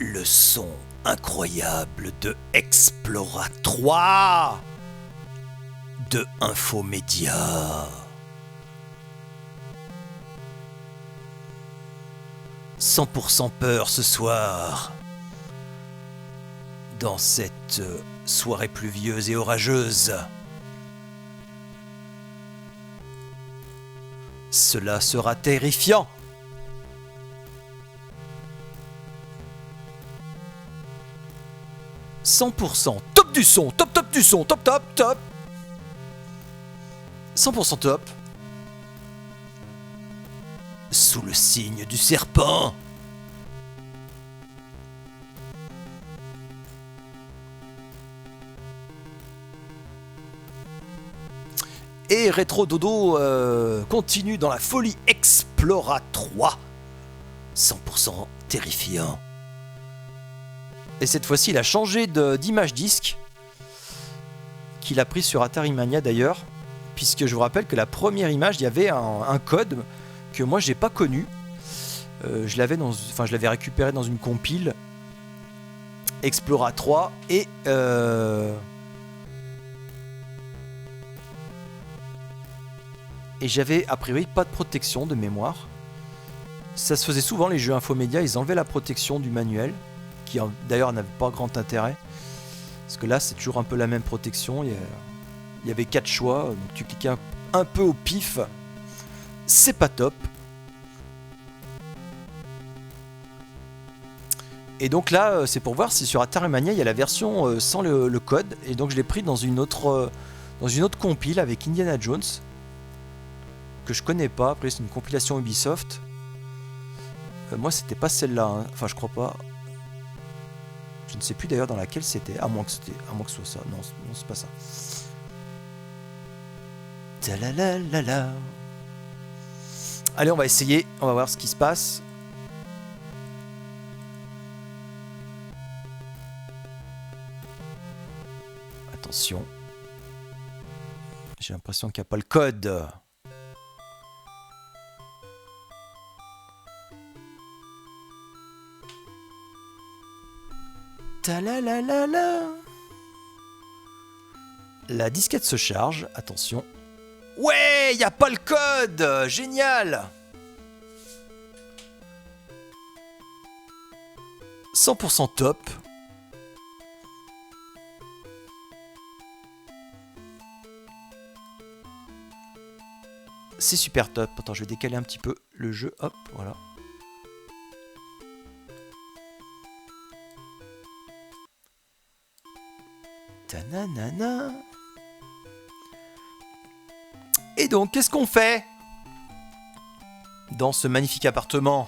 Le son incroyable de Explora 3 de Infomédia. 100% peur ce soir. Dans cette soirée pluvieuse et orageuse. Cela sera terrifiant. « 100% top du son, top du son, top. 100% top. Sous le signe du serpent. Et Rétro Dodo continue dans la folie Explora 3. 100% terrifiant. Et cette fois-ci, il a changé d'image disque qu'il a pris sur Atari Mania d'ailleurs, puisque je vous rappelle que la première image, il y avait un code que moi j'ai pas connu. Je l'avais récupéré dans une compile Explora 3 et j'avais a priori pas de protection de mémoire. Ça se faisait souvent les jeux Infomédia, ils enlevaient la protection du manuel, qui d'ailleurs n'avait pas grand intérêt, parce que là c'est toujours un peu la même protection. Il y avait 4 choix, donc tu cliquais un peu au pif, c'est pas top. Et donc là c'est pour voir si sur Atari Mania il y a la version sans le code, et donc je l'ai pris dans une autre compile avec Indiana Jones, que je connais pas. Après c'est une compilation Ubisoft. Moi c'était pas celle-là, hein. Enfin je crois pas. Je ne sais plus d'ailleurs dans laquelle c'était, à moins que ce soit ça. Non, c'est pas ça. Ta-la-la-la-la. Allez, on va essayer, on va voir ce qui se passe. Attention. J'ai l'impression qu'il n'y a pas le code. Ta-la-la-la-la. La disquette se charge, attention. Ouais, il n'y a pas le code. Génial. 100% top. C'est super top. Attends, je vais décaler un petit peu le jeu. Hop, voilà. Ta-na-na-na. Et donc, qu'est-ce qu'on fait dans ce magnifique appartement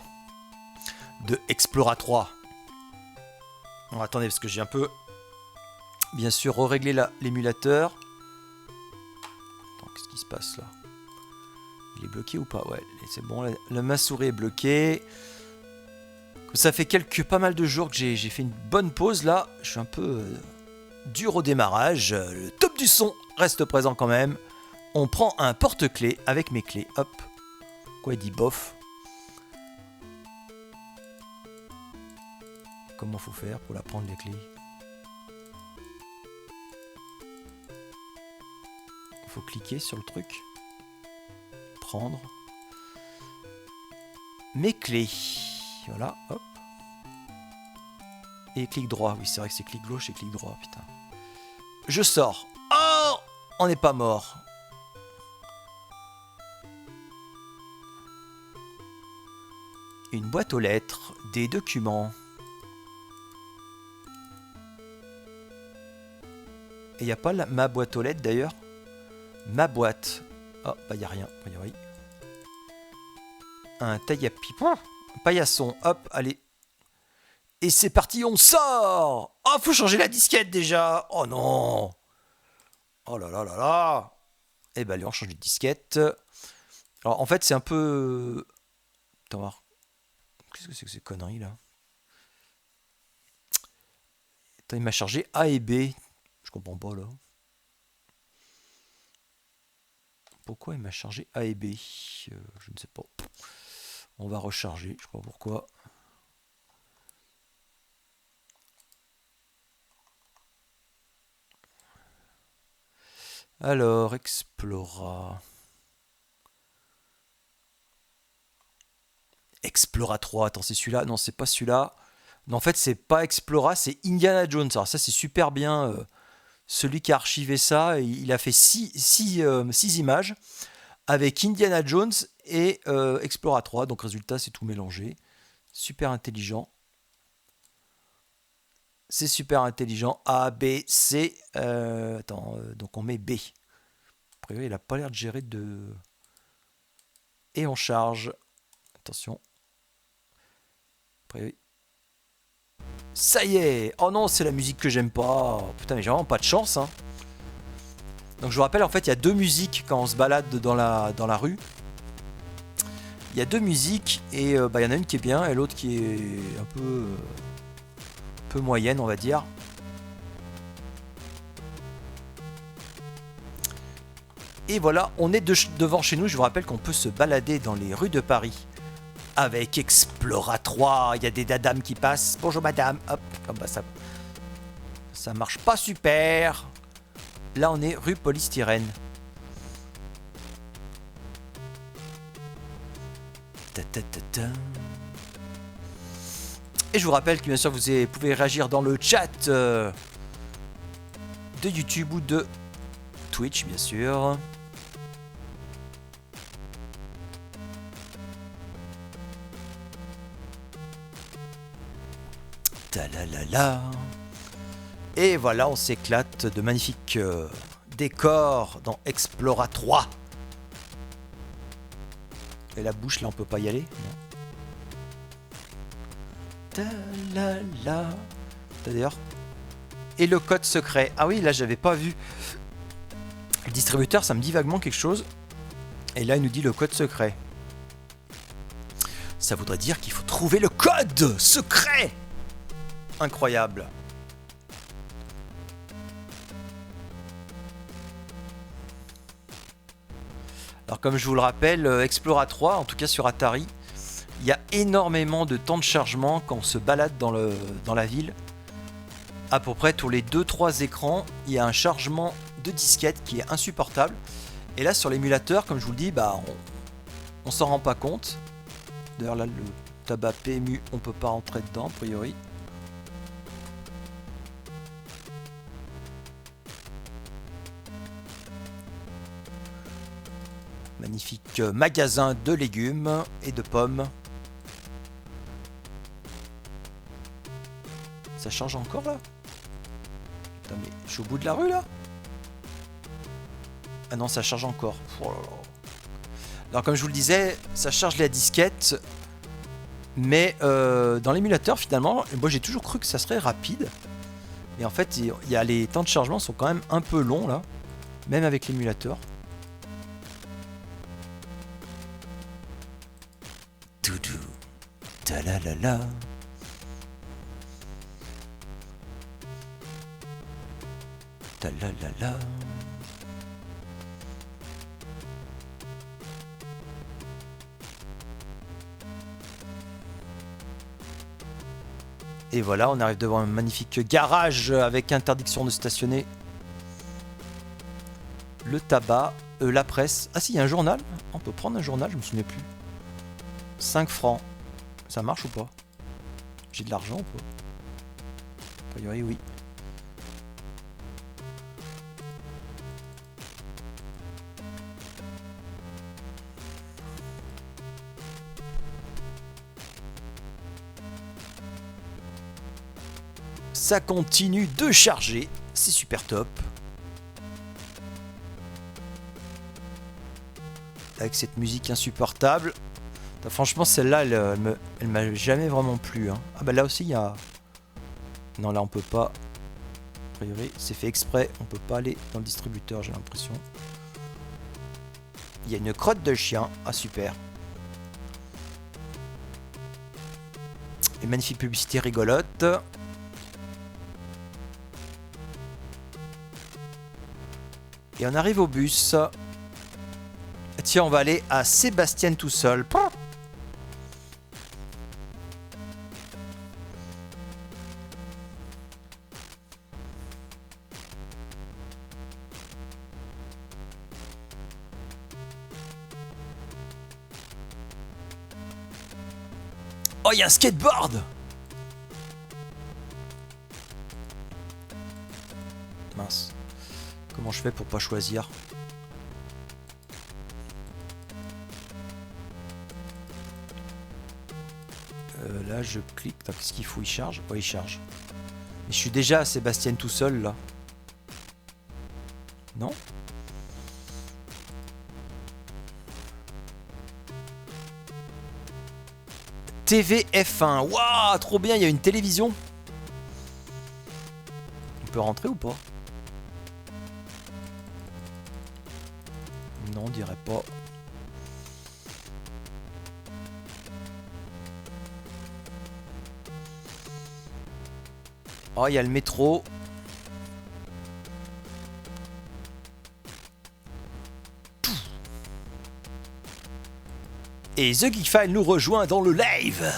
de Explora 3? Bon, attendez, parce que j'ai un peu, bien sûr, réglé l'émulateur. Attends, qu'est-ce qui se passe là? Il est bloqué ou pas? Ouais, c'est bon, ma souris est bloquée. Ça fait pas mal de jours que j'ai fait une bonne pause là. Je suis un peu dur au démarrage. Le top du son reste présent quand même. On prend un porte-clés avec mes clés. Hop. Quoi, il dit bof. Comment faut faire pour la prendre les clés? Il faut cliquer sur le truc. Prendre. Mes clés. Voilà, hop. Et clic droit. Oui, c'est vrai que c'est clic gauche et clic droit, putain. Je sors. Oh, on n'est pas mort. Une boîte aux lettres, des documents. Et il n'y a pas ma boîte aux lettres d'ailleurs. Ma boîte. Oh, bah il n'y a rien, a priori. Un taille à pipe. Un paillasson, hop, allez. Et c'est parti, on sort. Oh, faut changer la disquette déjà. Oh non. Oh là là là là. Eh ben allez, on change de disquette. Alors en fait c'est un peu... Attends voir. Qu'est-ce que c'est que ces conneries là? Attends, il m'a chargé A et B. Je comprends pas là. Pourquoi il m'a chargé A et B? Je ne sais pas. On va recharger, je sais pas pourquoi. Alors, Explora. Explora 3, attends, c'est celui-là? Non, c'est pas celui-là. Non, en fait, c'est pas Explora, c'est Indiana Jones. Alors ça, c'est super bien. Celui qui a archivé ça, il a fait 6 images avec Indiana Jones et Explora 3. Donc résultat, c'est tout mélangé. Super intelligent. C'est super intelligent. A, B, C. Attends, donc on met B. A priori, il a pas l'air de gérer de... Et on charge. Attention. A priori. Ça y est. Oh non, c'est la musique que j'aime pas. Putain, mais j'ai vraiment pas de chance, hein. Donc je vous rappelle, en fait, il y a deux musiques quand on se balade dans la rue. Il y a deux musiques et il y en a une qui est bien et l'autre qui est un peu moyenne, on va dire. Et voilà, on est devant chez nous. Je vous rappelle qu'on peut se balader dans les rues de Paris avec Explora 3. Il y a des dadames qui passent. Bonjour madame. Hop, comme ça marche pas super. Là, on est rue Polystyrène. Et je vous rappelle que bien sûr vous pouvez réagir dans le chat de YouTube ou de Twitch, bien sûr. Talalala. Et voilà, on s'éclate de magnifiques décors dans Explora 3. Et la bouche, là, on peut pas y aller. Talala. D'ailleurs. Et le code secret. Ah oui, là, j'avais pas vu. Le distributeur, ça me dit vaguement quelque chose. Et là, il nous dit le code secret. Ça voudrait dire qu'il faut trouver le code secret. Incroyable. Alors comme je vous le rappelle, Explora 3, en tout cas sur Atari, il y a énormément de temps de chargement quand on se balade dans la ville. À peu près tous les 2-3 écrans, il y a un chargement de disquette qui est insupportable. Et là sur l'émulateur, comme je vous le dis, on s'en rend pas compte. D'ailleurs là, le tabac PMU, on peut pas rentrer dedans a priori. Magnifique magasin de légumes et de pommes. Ça change encore là? Putain, mais je suis au bout de la rue là? Ah non, ça charge encore. Oh là là. Alors comme je vous le disais, ça charge la disquette. Mais dans l'émulateur finalement, moi j'ai toujours cru que ça serait rapide. Mais en fait, les temps de chargement sont quand même un peu longs là. Même avec l'émulateur. Doudou. Talalala. Talalala. Et voilà, on arrive devant un magnifique garage avec interdiction de stationner. Le tabac, la presse. Ah si, il y a un journal. On peut prendre un journal, je me souviens plus. 5 francs. Ça marche ou pas? J'ai de l'argent ou pas? A priori, oui. Ça continue de charger. C'est super top. Avec cette musique insupportable. Franchement, celle-là, elle m'a jamais vraiment plu. Hein. Ah bah là aussi, il y a... Non, là, on peut pas. A priori, c'est fait exprès. On peut pas aller dans le distributeur, j'ai l'impression. Il y a une crotte de chien. Ah, super. Une magnifique publicité rigolote. Et on arrive au bus. Tiens, on va aller à Sébastien tout seul. Oh, il y a un skateboard! Mince. Comment je fais pour pas choisir? Là, je clique. Qu'est-ce qu'il faut? Il charge? Ouais, il charge. Mais je suis déjà à Sébastien tout seul, là. Non? TV F1. Waouh, trop bien, il y a une télévision. On peut rentrer ou pas? Non, on dirait pas. Oh, il y a le métro. Et The Geek File nous rejoint dans le live.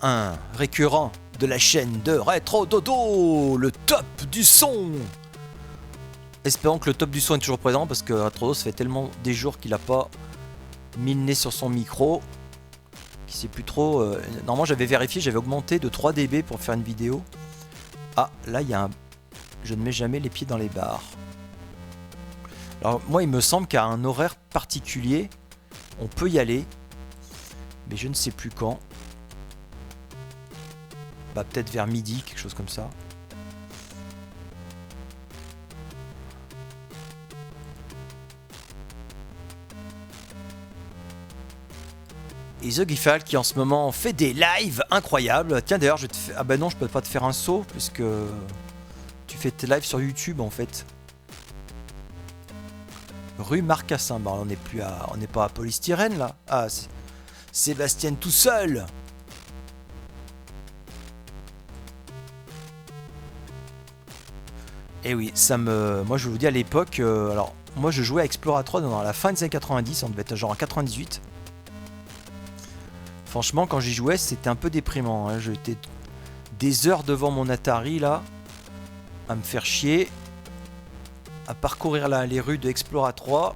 Un récurrent de la chaîne de Retro Dodo, le top du son. Espérons que le top du son est toujours présent parce que Retro Dodo, ça fait tellement des jours qu'il n'a pas mis le nez sur son micro qu'il sait plus trop. Normalement, j'avais vérifié, j'avais augmenté de 3 dB pour faire une vidéo. Ah, là, il y a un... Je ne mets jamais les pieds dans les barres. Alors, moi, il me semble qu'à un horaire particulier, on peut y aller, mais je ne sais plus quand. Bah peut-être vers midi, quelque chose comme ça. Et The Gifal qui en ce moment fait des lives incroyables. Tiens d'ailleurs, je vais te faire... Ah bah non, je peux pas te faire un saut puisque tu fais tes lives sur YouTube en fait. Rue Marcassin, bah on n'est plus à, on n'est pas à Polystyrène là. Ah, Sébastien tout seul. Et oui, ça me, moi je vous dis à l'époque, alors moi je jouais à Explora 3 dans la fin des années 90, on devait être genre en 98. Franchement, quand j'y jouais, c'était un peu déprimant. Hein. J'étais des heures devant mon Atari là, à me faire chier. À parcourir là, les rues de Explora 3.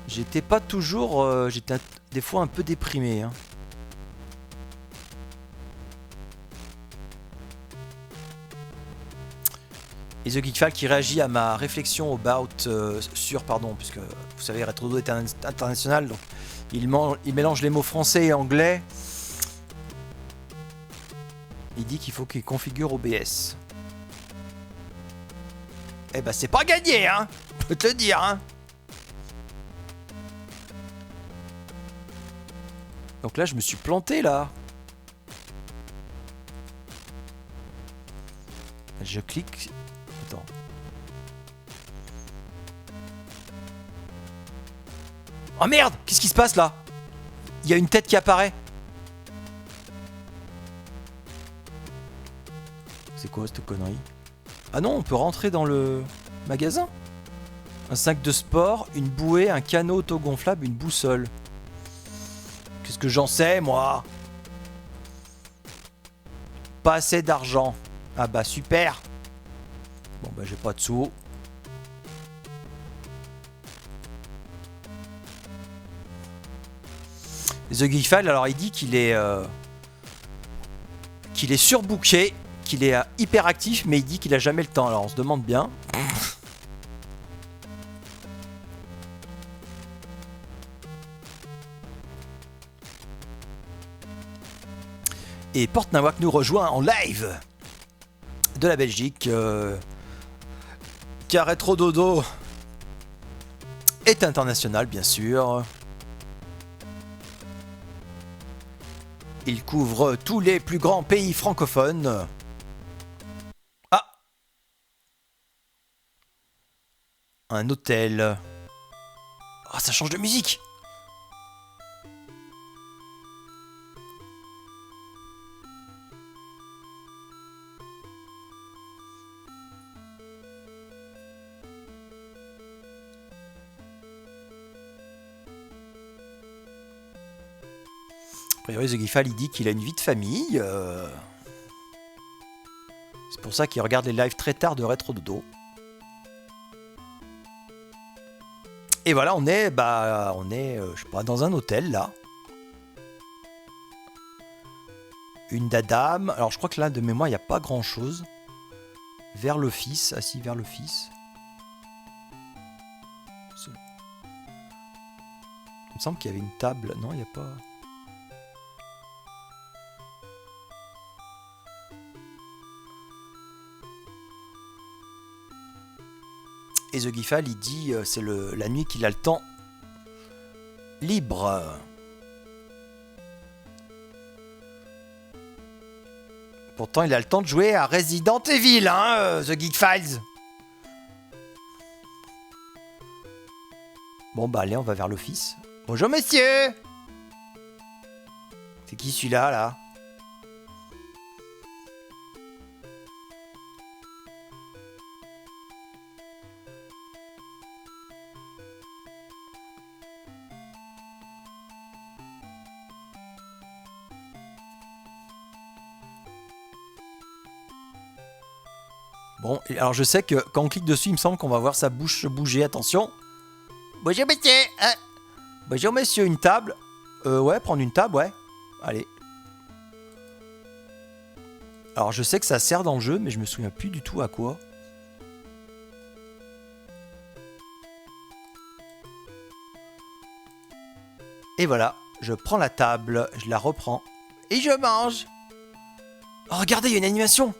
J'étais pas toujours... j'étais des fois un peu déprimé. Hein. Et The Geekfall qui réagit à ma réflexion about sur... Pardon, puisque vous savez, Retro Dodo est international, donc il mélange les mots français et anglais. Il dit qu'il faut qu'il configure OBS. Eh ben c'est pas gagné, hein. Je peux te le dire, hein. Donc là, je me suis planté, là. Je clique. Attends. Oh merde! Qu'est-ce qui se passe, là? Il y a une tête qui apparaît. C'est quoi, cette connerie? Ah non, on peut rentrer dans le magasin. Un sac de sport, une bouée, un canot autogonflable, une boussole. Qu'est-ce que j'en sais, moi? Pas assez d'argent. Ah bah super. Bon bah j'ai pas de sous. The Geekfile, alors il dit qu'il est surbooké, qu'il est hyper actif, mais il dit qu'il a jamais le temps. Alors on se demande bien. Et Portnawak nous rejoint en live de la Belgique. Car Retro Dodo est international, bien sûr. Il couvre tous les plus grands pays francophones. Ah! Un hôtel. Ah, ça change de musique! A priori, The Geekfile, il dit qu'il a une vie de famille. C'est pour ça qu'il regarde les lives très tard de Retro Dodo. Et voilà, on est, je sais pas, dans un hôtel là. Une dadame. Alors je crois que là de mémoire il n'y a pas grand chose. Vers l'office. Ah si, vers l'office. Il me semble qu'il y avait une table. Non, il n'y a pas... Et The Gifal, il dit c'est la nuit qu'il a le temps libre. Pourtant, il a le temps de jouer à Resident Evil, hein, The Geek Files. Bon, bah allez, on va vers l'office. Bonjour, monsieur. C'est qui celui-là, là? Bon, alors je sais que quand on clique dessus, il me semble qu'on va voir sa bouche bouger. Attention. Bonjour, monsieur. Bonjour, monsieur. Une table. Ouais, prendre une table, ouais. Allez. Alors je sais que ça sert dans le jeu, mais je me souviens plus du tout à quoi. Et voilà, je prends la table, je la reprends. Et je mange. Oh, regardez, il y a une animation.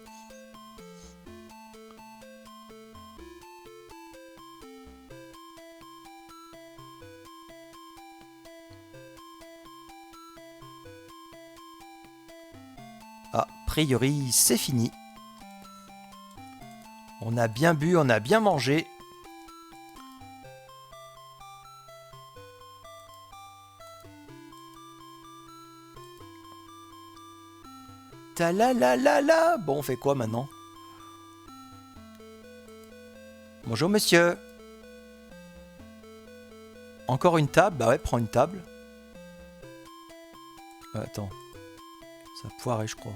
A priori, c'est fini. On a bien bu, on a bien mangé. Ta la la la la. Bon, on fait quoi maintenant? Bonjour, monsieur. Encore une table? Bah ouais, prends une table. Attends. Ça a poiré, je crois.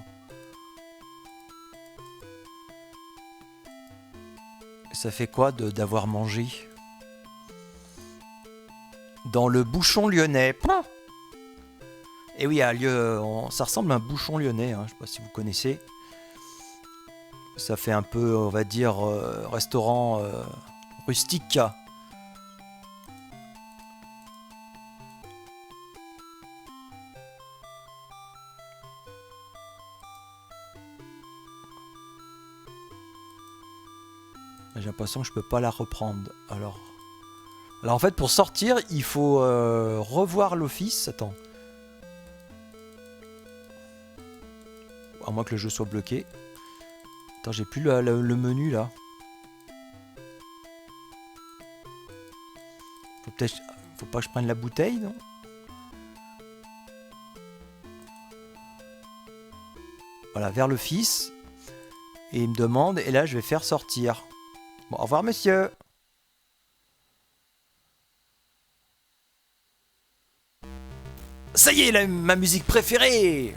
Ça fait quoi d'avoir mangé? Dans le bouchon lyonnais. Et oui, à lieu, ça ressemble à un bouchon lyonnais, hein, je sais pas si vous connaissez. Ça fait un peu, on va dire, restaurant rustique. J'ai l'impression que je peux pas la reprendre. Alors en fait, pour sortir, il faut revoir l'office. Attends. À moins que le jeu soit bloqué. Attends, j'ai plus le menu là. Faut pas que je prenne la bouteille, non? Voilà, vers l'office. Et il me demande, et là je vais faire sortir. Bon, au revoir, monsieur. Ça y est, ma musique préférée.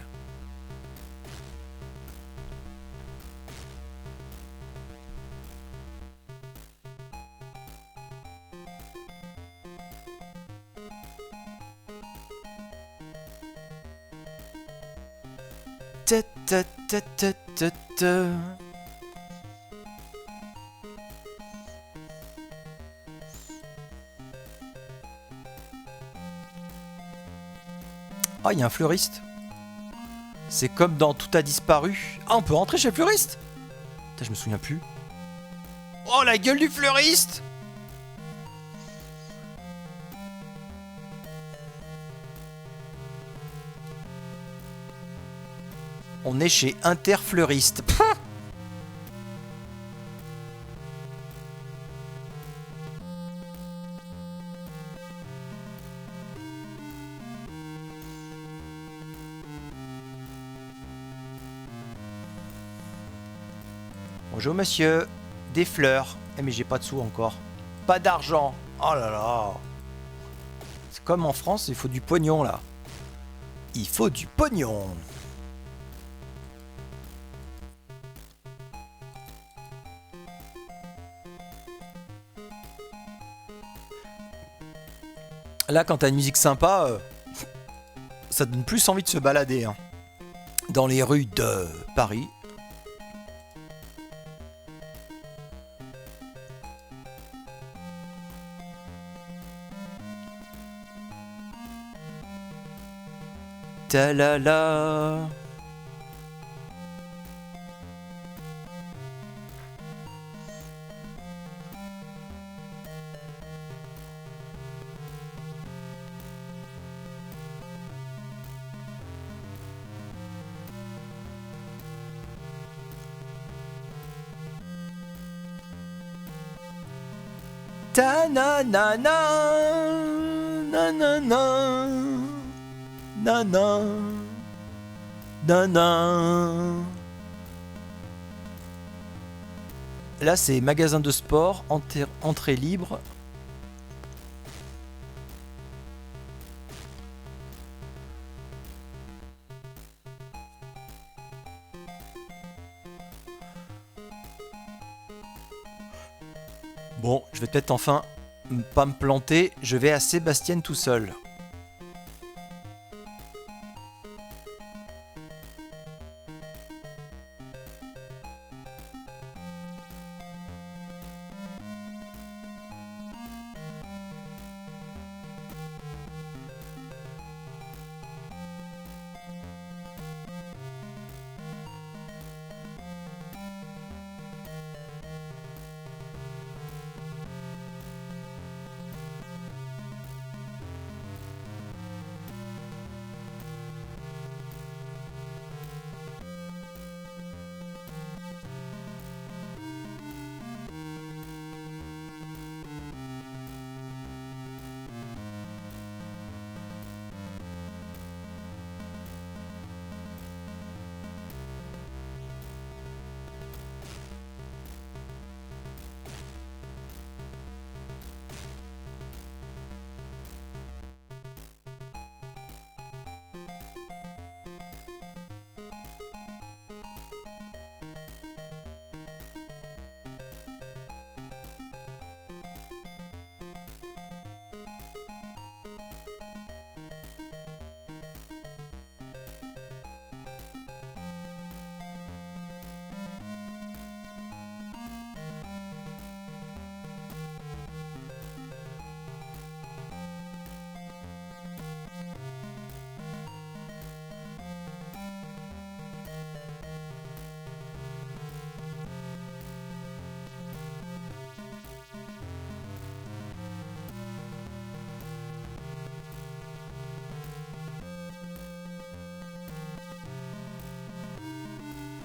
Ta ta ta ta ta ta. Ah, il y a un fleuriste. C'est comme dans Tout a disparu. Ah, on peut rentrer chez le fleuriste? Putain, je me souviens plus. Oh, la gueule du fleuriste! On est chez Interfleuriste. Bonjour monsieur, des fleurs. Eh mais j'ai pas de sous encore. Pas d'argent. Oh là là. C'est comme en France, il faut du pognon là. Il faut du pognon. Là, quand t'as une musique sympa, ça donne plus envie de se balader. Hein. dans les rues de Paris. Ta-la-la. Ta-na-na-na, na-na-na, na-na, na-na. Là, c'est magasin de sport, entrée libre. Bon, je vais peut-être enfin pas me planter. Je vais à Sébastien tout seul.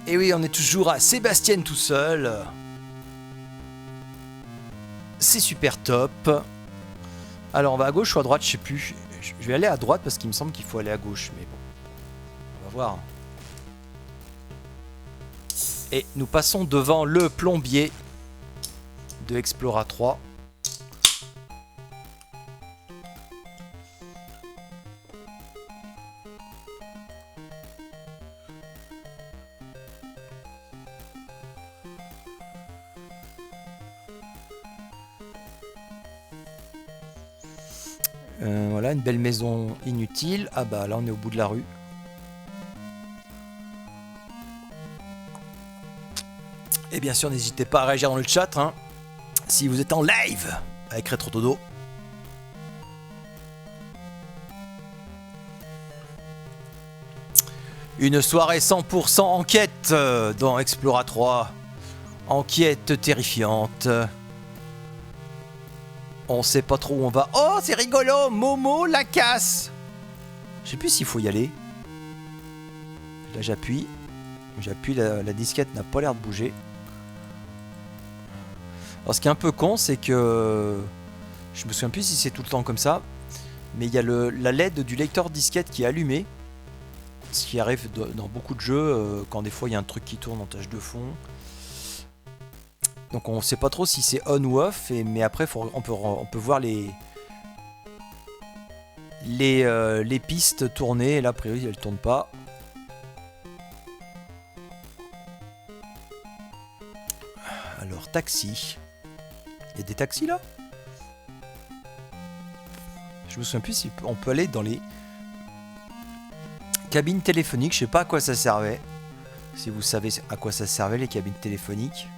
Et oui, on est toujours à Sébastien tout seul. C'est super top. Alors, on va à gauche ou à droite, je sais plus. Je vais aller à droite parce qu'il me semble qu'il faut aller à gauche. Mais bon, on va voir. Et nous passons devant le plombier de Explora 3. Voilà, une belle maison inutile. Ah bah là on est au bout de la rue. Et bien sûr n'hésitez pas à réagir dans le chat hein, si vous êtes en live avec Rétro Dodo. Une soirée 100% enquête dans Explora 3. Enquête terrifiante. On sait pas trop où on va. Oh, c'est rigolo! Momo la casse! Je sais plus s'il faut y aller. Là, j'appuie. J'appuie, la disquette n'a pas l'air de bouger. Alors, ce qui est un peu con, c'est que... Je me souviens plus si c'est tout le temps comme ça. Mais il y a la LED du lecteur disquette qui est allumée. Ce qui arrive dans beaucoup de jeux, quand des fois il y a un truc qui tourne en tâche de fond. Donc on sait pas trop si c'est on ou off, mais après on peut voir les pistes tourner, et là a priori elles tournent pas. Alors taxi. Il y a des taxis là? Je me souviens plus si on peut aller dans les cabine téléphonique, je sais pas à quoi ça servait. Si vous savez à quoi ça servait les cabines téléphoniques.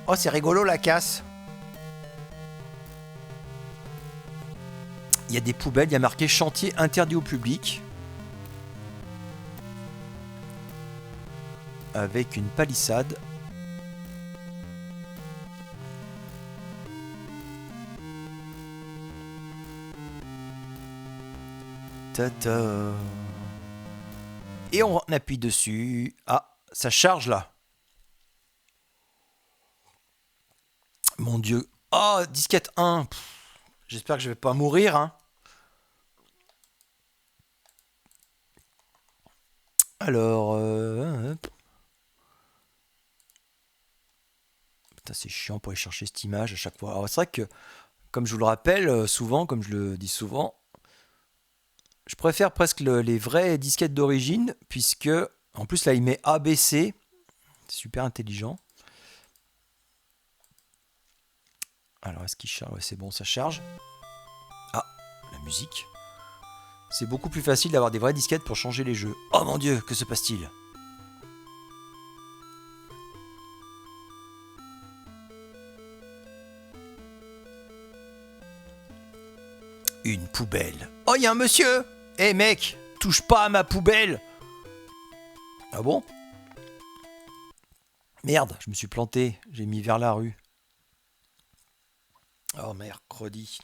Oh, c'est rigolo la casse. Il y a des poubelles, il y a marqué chantier interdit au public. Avec une palissade. Tata. Et on appuie dessus. Ah, ça charge là. Mon Dieu. Oh, disquette 1. J'espère que je vais pas mourir. Hein. Alors... Putain, c'est chiant pour aller chercher cette image à chaque fois. Alors, c'est vrai que, comme je vous le rappelle souvent, comme je le dis souvent, je préfère presque les vraies disquettes d'origine, puisque, en plus là, il met ABC. C'est super intelligent. Alors, est-ce qu'il charge? Ouais, c'est bon, ça charge. Ah, la musique. C'est beaucoup plus facile d'avoir des vraies disquettes pour changer les jeux. Oh mon Dieu, que se passe-t-il? Une poubelle. Oh, il y a un monsieur! Eh mec, touche pas à ma poubelle! Ah bon? Merde, je me suis planté. J'ai mis vers la rue. Oh, mercredi.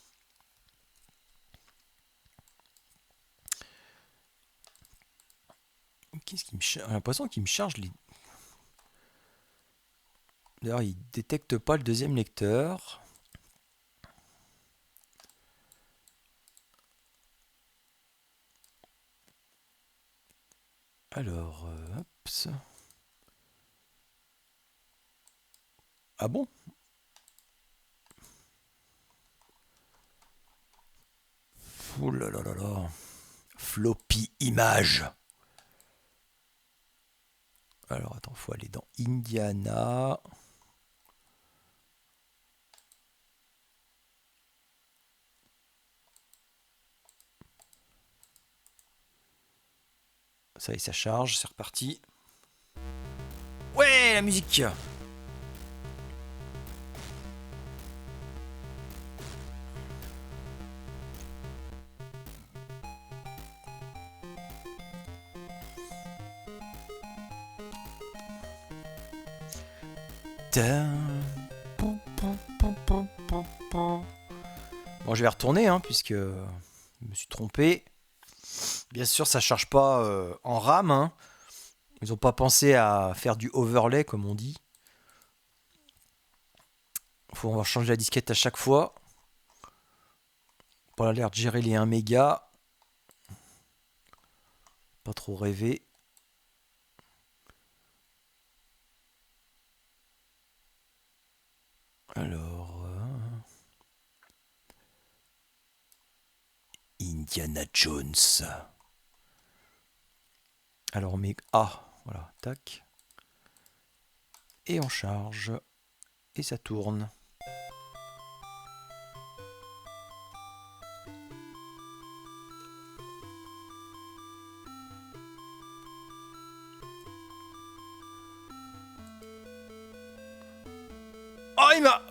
Qu'est-ce qui me charge? J'ai l'impression qu'il me charge les... D'ailleurs, il détecte pas le deuxième lecteur. Alors, hop. Ah bon? Ouh là là là là. Floppy image. Alors, attends, faut aller dans Indiana. Ça y est, ça charge, c'est reparti. Ouais, la musique! Bon, je vais retourner, hein, puisque je me suis trompé. Bien sûr, ça charge pas en RAM. Hein. Ils n'ont pas pensé à faire du overlay, comme on dit. On va changer la disquette à chaque fois. Pour l'air de gérer les 1 méga. Pas trop rêver. Alors... Indiana Jones. Alors on met A. Voilà, tac. Et on charge. Et ça tourne. Oh, il m'a...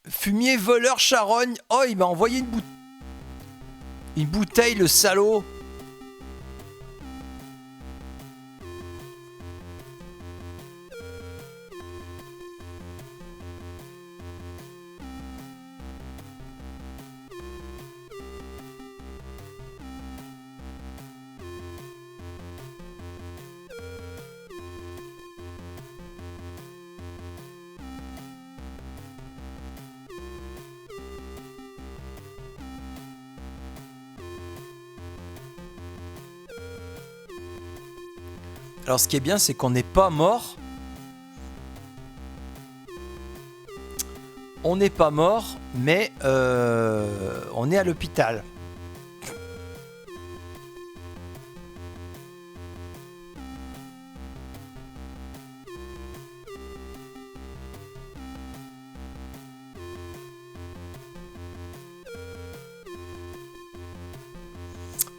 Fumier, voleur, charogne. Oh, il m'a envoyé une bouteille, le salaud. Alors ce qui est bien, c'est qu'on n'est pas mort. On n'est pas mort, mais on est à l'hôpital.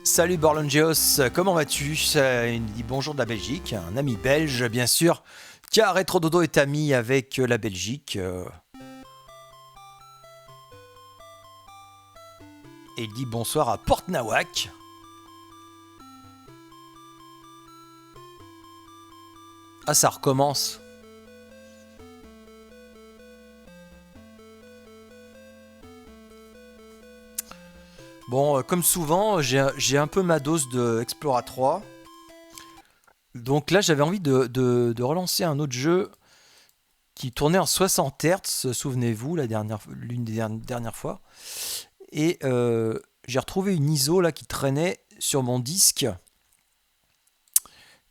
Salut Borlangeos, comment vas-tu? Il me dit bonjour de la Belgique, un ami belge bien sûr, car Retrododo est ami avec la Belgique. Et il dit bonsoir à Port-Nawak. Ah, ça recommence. Bon, comme souvent, j'ai un peu ma dose de Explora 3. Donc là, j'avais envie de relancer un autre jeu qui tournait en 60 Hz, souvenez-vous, l'une des dernières fois. Et j'ai retrouvé une ISO là qui traînait sur mon disque.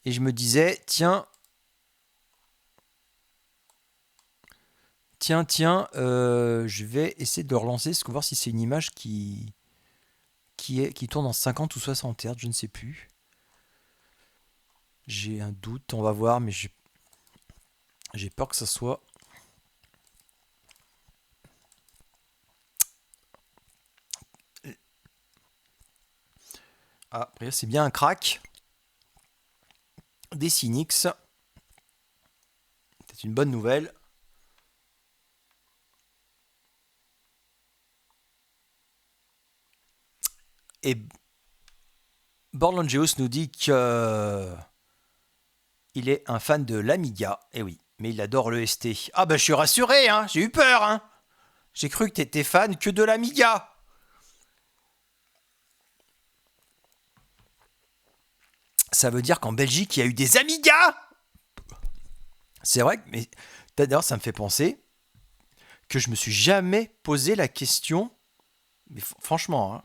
Et je me disais, tiens, je vais essayer de le relancer, voir si c'est une image qui tourne en 50 ou 60 Hz, je ne sais plus. J'ai un doute, on va voir, mais j'ai peur que ça soit... Ah, après, c'est bien un crack. Des Cynix. C'est une bonne nouvelle. Et Borlangeos nous dit que il est un fan de l'Amiga. Eh oui, mais il adore le ST. Ah bah je suis rassuré, hein, j'ai eu peur, hein. J'ai cru que t'étais fan que de l'Amiga. Ça veut dire qu'en Belgique, il y a eu des Amigas. C'est vrai, mais d'ailleurs, ça me fait penser que je me suis jamais posé la question, mais franchement, hein,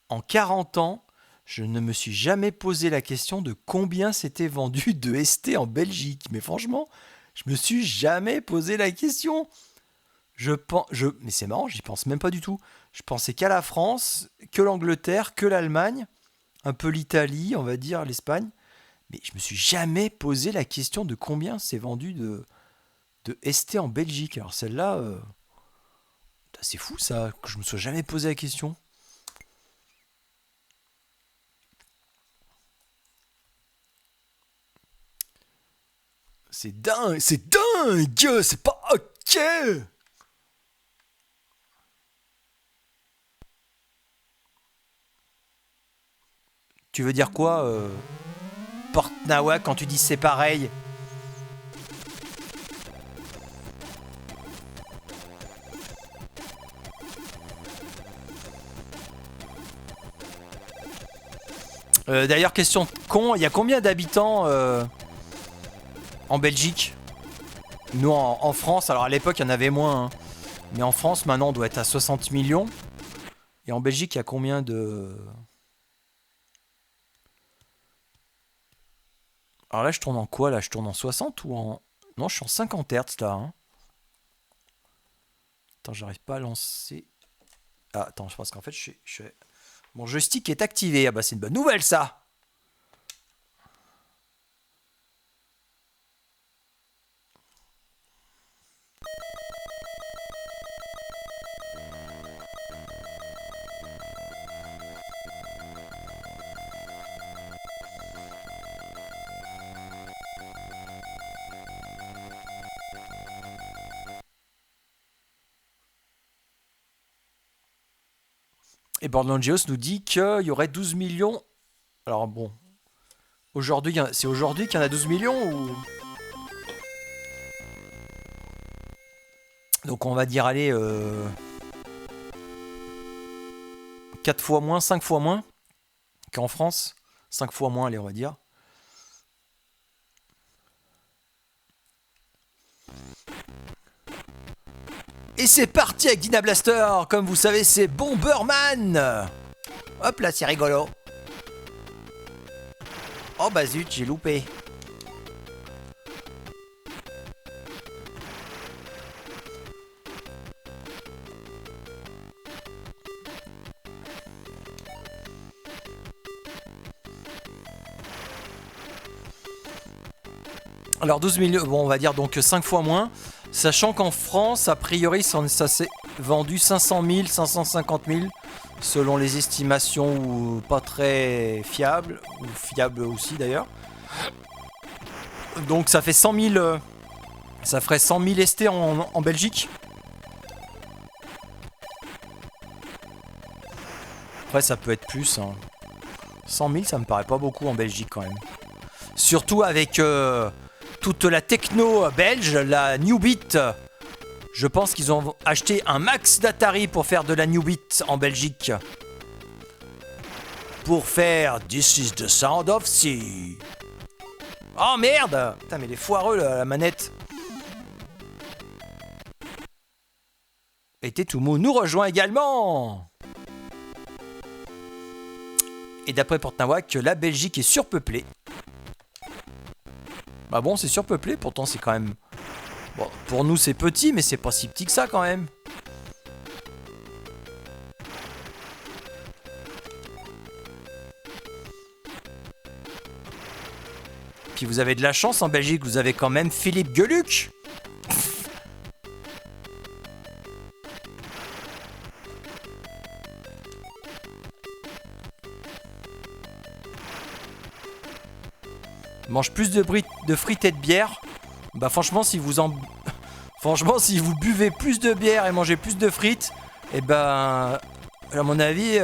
en 40 ans, je ne me suis jamais posé la question de combien s'était vendu de ST en Belgique. Mais franchement, je me suis jamais posé la question. Mais c'est marrant, j'y pense même pas du tout. Je pensais qu'à la France, que l'Angleterre, que l'Allemagne, un peu l'Italie, on va dire, l'Espagne. Mais je me suis jamais posé la question de combien s'est vendu de ST en Belgique. Alors celle-là, c'est fou ça, que je me sois jamais posé la question. C'est dingue, c'est pas ok. Tu veux dire quoi, Port-Nawak, quand tu dis c'est pareil? D'ailleurs, question con, il y a combien d'habitants en Belgique? Nous, en France, alors à l'époque, il y en avait moins. Hein. Mais en France, maintenant, on doit être à 60 millions. Et en Belgique, il y a combien de... Alors là, je tourne en quoi, là? Je tourne en 60 ou en... Non, je suis en 50 Hz, là. Hein. Attends, j'arrive pas à lancer... Ah, attends, je pense qu'en fait, mon joystick est activé. Ah bah, c'est une bonne nouvelle, ça. Et Borlangeos nous dit qu'il y aurait 12 millions. Alors bon, aujourd'hui, c'est aujourd'hui qu'il y en a 12 millions ou... Donc on va dire, allez, 4 fois moins, 5 fois moins qu'en France. 5 fois moins, allez, on va dire. Et c'est parti avec Dyna Blaster. Comme vous savez, c'est Bomberman. Hop là, c'est rigolo. Oh bah zut, j'ai loupé. Alors 12 millions, bon on va dire donc 5 fois moins. Sachant qu'en France, a priori, ça s'est vendu 500 000, 550 000. selon les estimations ou pas très fiables, ou fiables aussi d'ailleurs. Donc ça fait 100 000... ça ferait 100 000 ST en Belgique. Après ça peut être plus. Hein. 100 000 ça me paraît pas beaucoup en Belgique quand même. Surtout avec toute la techno belge, la New Beat. Je pense qu'ils ont acheté un max d'Atari pour faire de la New Beat en Belgique. Pour faire This is the sound of sea. Oh merde! Putain mais les foireux la manette. Et Tetsumo nous rejoint également. Et d'après Portnawak, la Belgique est surpeuplée. Bah bon, c'est surpeuplé, pourtant c'est quand même... Bon, pour nous c'est petit, mais c'est pas si petit que ça quand même. Puis vous avez de la chance en Belgique, vous avez quand même Philippe Geluck. Mange plus de frites et de bière. Bah franchement si vous franchement si vous buvez plus de bière et mangez plus de frites, et ben à mon avis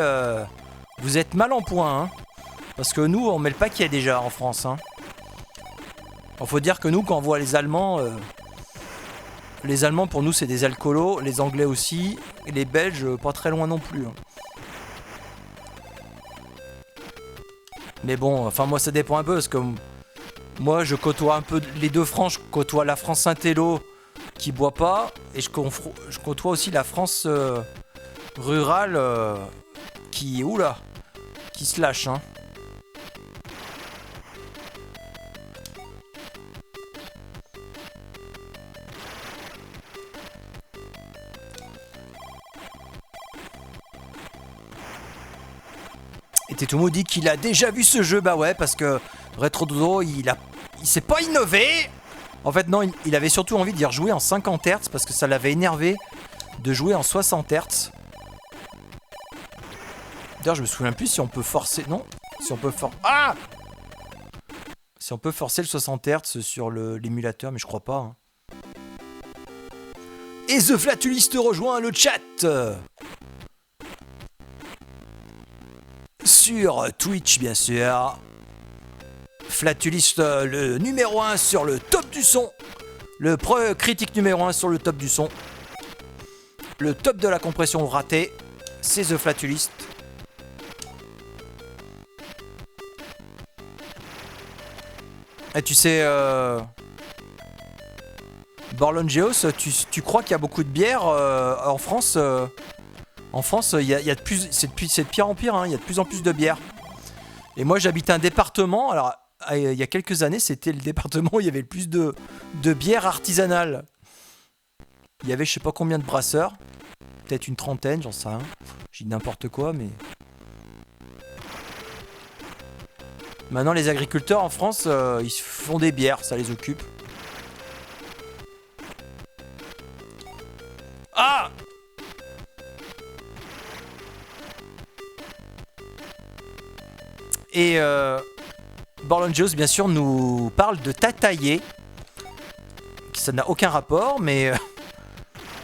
vous êtes mal en point hein. Parce que nous on met le paquet déjà en France hein. Faut dire que nous quand on voit les Allemands pour nous c'est des alcoolos, les Anglais aussi, et les Belges pas très loin non plus hein. Mais bon enfin moi ça dépend un peu parce que moi, je côtoie un peu les deux franges. Je côtoie la France Saint-Élo qui boit pas. Et je côtoie aussi la France rurale qui... Oula! Qui se lâche, hein. Et Tetsumo dit qu'il a déjà vu ce jeu. Bah ouais, parce que Retro Dodo, il s'est pas innové. En fait, non, il avait surtout envie d'y rejouer en 50 Hz parce que ça l'avait énervé de jouer en 60 Hz. D'ailleurs, je me souviens plus si on peut forcer. Non, si on peut si on peut forcer le 60 Hz sur l'émulateur, mais je crois pas. Hein. Et The Flatuliste rejoint le chat sur Twitch, bien sûr. Flatuliste, le numéro 1 sur le top du son. Le critique numéro 1 sur le top du son. Le top de la compression ratée, c'est The Flatuliste. Et tu sais, Borlongeos, tu crois qu'il y a beaucoup de bière en France En France, il y a de plus, c'est de pire en pire, hein, il y a de plus en plus de bière. Et moi, j'habite un département, alors... Il y a quelques années, c'était le département où il y avait le plus de bière artisanale. Il y avait je sais pas combien de brasseurs. Peut-être une trentaine, j'en sais rien. Je dis n'importe quoi, mais... Maintenant, les agriculteurs en France, ils font des bières, ça les occupe. Ah! Et Borlongeos, bien sûr, nous parle de Tataillé. Ça n'a aucun rapport, mais...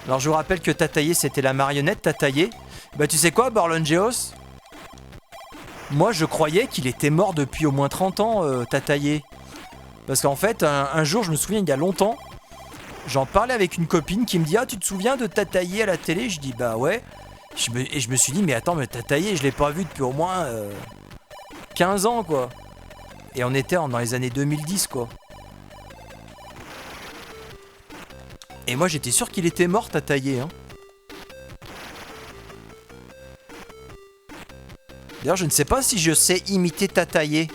Alors, je vous rappelle que Tataillé, c'était la marionnette Tataillé. Bah, tu sais quoi, Borlongeos? Moi, je croyais qu'il était mort depuis au moins 30 ans, Tataillé. Parce qu'en fait, un jour, je me souviens, il y a longtemps, j'en parlais avec une copine qui me dit « Ah, tu te souviens de Tataillé à la télé ?» Je dis « Bah ouais. » Et je me suis dit « Mais attends, mais Tataillé, je l'ai pas vu depuis au moins 15 ans, quoi. » Et on était dans les années 2010, quoi. Et moi, j'étais sûr qu'il était mort, Tataillé, hein. D'ailleurs, je ne sais pas si je sais imiter Tataillé.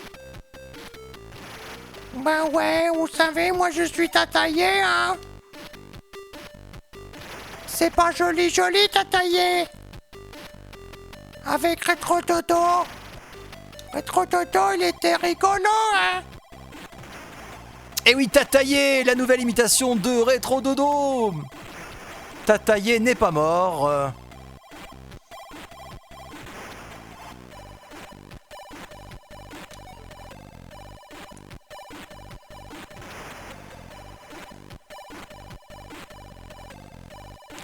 Ben ouais, vous savez, moi je suis Tataillé, hein. C'est pas joli, Tataillé. Avec Retro Dodo. Retro Dodo, il était rigolo, hein. Et oui, Tataillé, la nouvelle imitation de Retro Dodo. Tataillé n'est pas mort.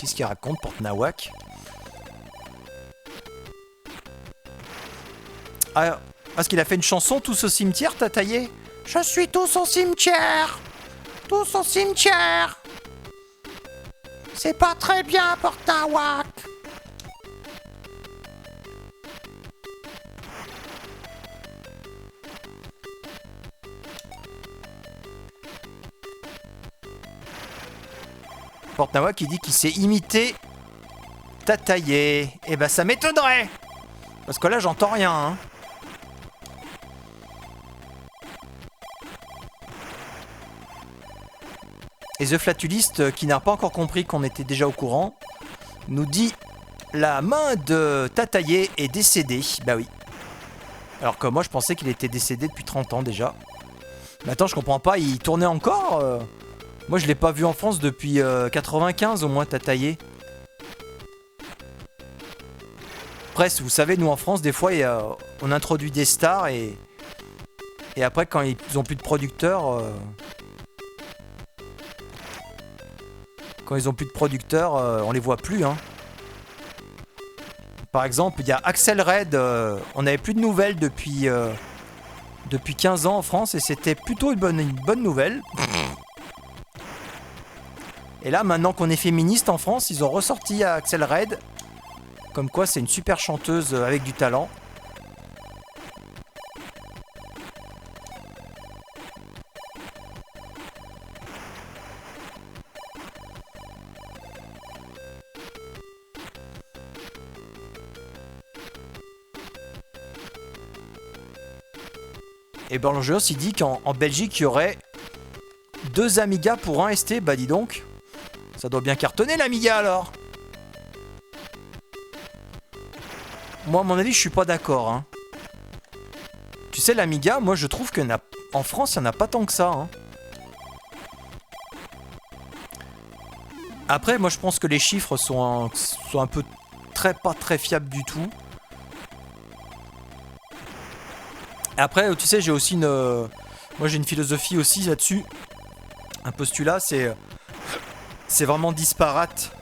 Qu'est-ce qu'il raconte, Porte Nawak? Ah, parce qu'il a fait une chanson, Tous au cimetière, t'as taillé? Je suis tous au cimetière. Tous au cimetière. C'est pas très bien, Porte Nawak. Porte Nawak qui dit qu'il s'est imité Tataillé. Eh ben ça m'étonnerait. Parce que là j'entends rien. Hein. Et The Flatuliste, qui n'a pas encore compris qu'on était déjà au courant, nous dit la main de Tataillé est décédée. Bah oui. Alors que moi je pensais qu'il était décédé depuis 30 ans déjà. Mais attends, je comprends pas, il tournait encore Moi je l'ai pas vu en France depuis 95 au moins, Tataillé. Après, vous savez, nous en France, des fois, on introduit des stars et après, quand ils ont plus de producteurs, on les voit plus. Hein. Par exemple, il y a Axel Red, on n'avait plus de nouvelles depuis 15 ans en France et c'était plutôt une bonne nouvelle. Et là, maintenant qu'on est féministe en France, ils ont ressorti Axel Red. Comme quoi, c'est une super chanteuse avec du talent. Et Borlangeux, il dit qu'en Belgique, il y aurait 2 Amiga pour 1 ST. Bah dis donc, ça doit bien cartonner l'Amiga alors. Moi, à mon avis, je suis pas d'accord. Hein. Tu sais, l'Amiga, moi, je trouve qu'en France, il n'y en a pas tant que ça. Hein. Après, moi, je pense que les chiffres sont un peu pas très fiables du tout. Après, tu sais, j'ai aussi moi, j'ai une philosophie aussi là-dessus. Un postulat, c'est vraiment disparate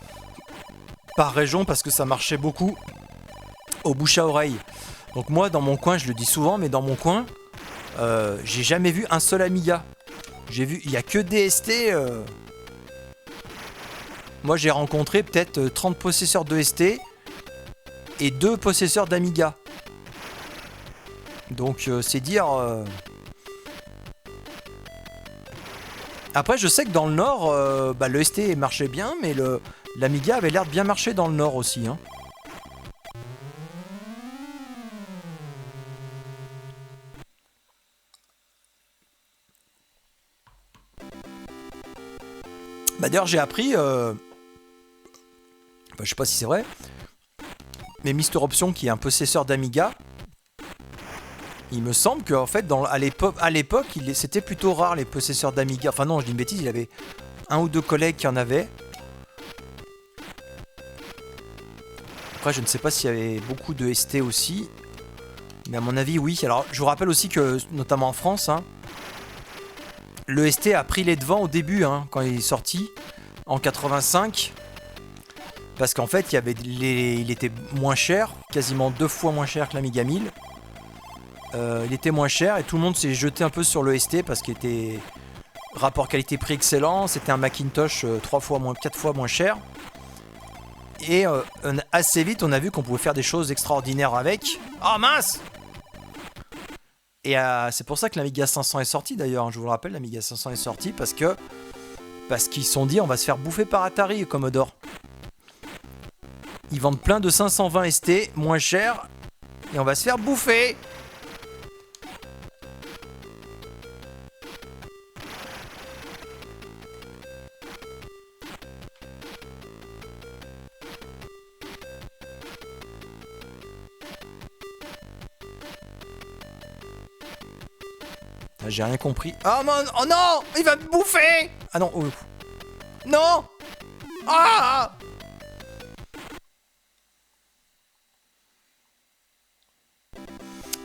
par région parce que ça marchait beaucoup au bouche à oreille. Donc moi, dans mon coin, je le dis souvent, mais dans mon coin, j'ai jamais vu un seul Amiga. Il y a que des ST. Moi, j'ai rencontré peut-être 30 possesseurs de ST et 2 possesseurs d'Amiga. Donc, c'est dire... Après, je sais que dans le Nord, le ST marchait bien, mais l'Amiga avait l'air de bien marcher dans le Nord aussi. Hein. Bah d'ailleurs j'ai appris, enfin je sais pas si c'est vrai, mais Mister Option qui est un possesseur d'Amiga, il me semble qu'en fait à l'époque c'était plutôt rare les possesseurs d'Amiga, enfin non je dis une bêtise, il avait 1 ou 2 collègues qui en avaient. Après je ne sais pas s'il y avait beaucoup de ST aussi, mais à mon avis oui. Alors je vous rappelle aussi que notamment en France, hein, le ST a pris les devants au début, hein, quand il est sorti, en 85. Parce qu'en fait, il était moins cher, quasiment 2 fois moins cher que l'Amiga 1000. Il était moins cher et tout le monde s'est jeté un peu sur le ST parce qu'il était rapport qualité-prix excellent. C'était un Macintosh 4 fois moins cher. Et assez vite, on a vu qu'on pouvait faire des choses extraordinaires avec. Oh mince! Et c'est pour ça que l'Amiga 500 est sorti d'ailleurs, je vous le rappelle, l'Amiga 500 est sorti parce qu'ils se sont dit on va se faire bouffer par Atari et Commodore. Ils vendent plein de 520 ST, moins cher, et on va se faire bouffer. J'ai rien compris. Oh non, il va me bouffer. Ah non, oh. Non. Ah.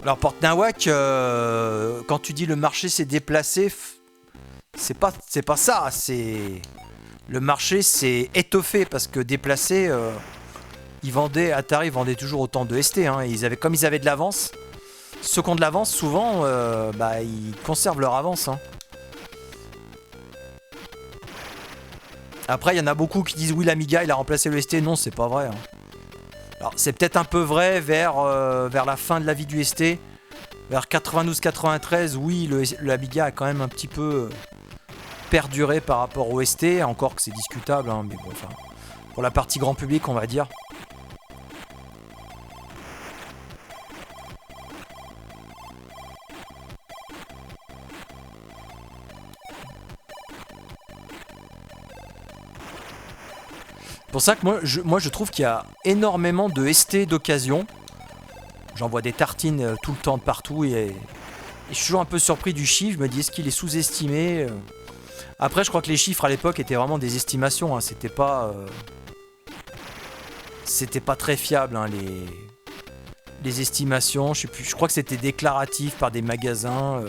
Alors Porte Nawak, quand tu dis le marché s'est déplacé, c'est pas ça, c'est... le marché s'est étoffé parce que déplacé, Atari vendait toujours autant de ST. Hein, et comme ils avaient de l'avance, ceux qui ont de l'avance, souvent, ils conservent leur avance. Hein. Après, il y en a beaucoup qui disent oui, l'Amiga, il a remplacé le ST. Non, c'est pas vrai. Hein. Alors, c'est peut-être un peu vrai vers la fin de la vie du ST. Vers 92-93, oui, l'Amiga a quand même un petit peu perduré par rapport au ST. Encore que c'est discutable, hein, mais bon, enfin, pour la partie grand public, on va dire. C'est pour ça que moi je trouve qu'il y a énormément de ST d'occasion. J'en vois des tartines tout le temps de partout et je suis toujours un peu surpris du chiffre. Je me dis, est-ce qu'il est sous-estimé? Après, je crois que les chiffres à l'époque étaient vraiment des estimations. Hein. C'était pas très fiable, hein, les estimations. Je sais plus. Je crois que c'était déclaratif par des magasins.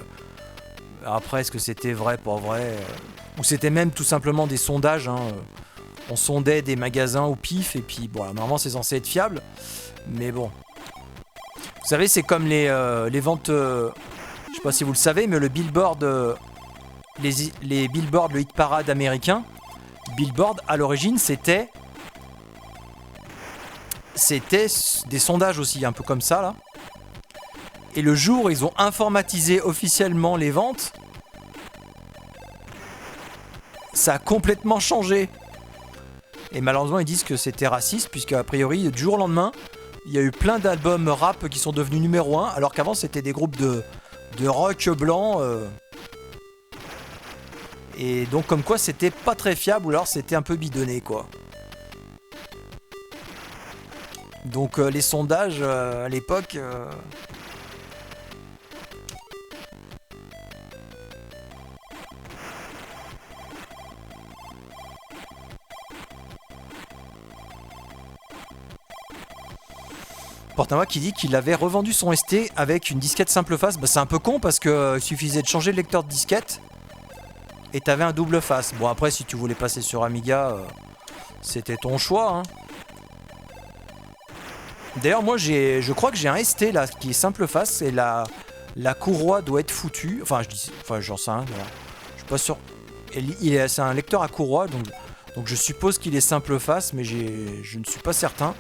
Après, est-ce que c'était vrai, pas vrai? Ou c'était même tout simplement des sondages. Hein. On sondait des magasins au pif et puis bon, normalement c'est censé être fiable. Mais bon. Vous savez, c'est comme les ventes... je sais pas si vous le savez, mais le Billboard... les Billboard, le hit parade américain, Billboard, à l'origine, c'était des sondages aussi, un peu comme ça, là. Et le jour où ils ont informatisé officiellement les ventes, ça a complètement changé. Et malheureusement, ils disent que c'était raciste, puisque a priori, du jour au lendemain, il y a eu plein d'albums rap qui sont devenus numéro 1, alors qu'avant, c'était des groupes de rock blanc. Et donc, comme quoi, c'était pas très fiable, ou alors c'était un peu bidonné, quoi. Donc, les sondages, à l'époque... Porte-à-moi qui dit qu'il avait revendu son ST avec une disquette simple face. Bah, c'est un peu con parce que il suffisait de changer le lecteur de disquette et t'avais un double face. Bon, après, si tu voulais passer sur Amiga, c'était ton choix. Hein. D'ailleurs, moi, je crois que j'ai un ST là qui est simple face et la courroie doit être foutue. Enfin, j'en sais rien. Voilà. Je suis pas sûr. C'est un lecteur à courroie, donc je suppose qu'il est simple face, mais je ne suis pas certain.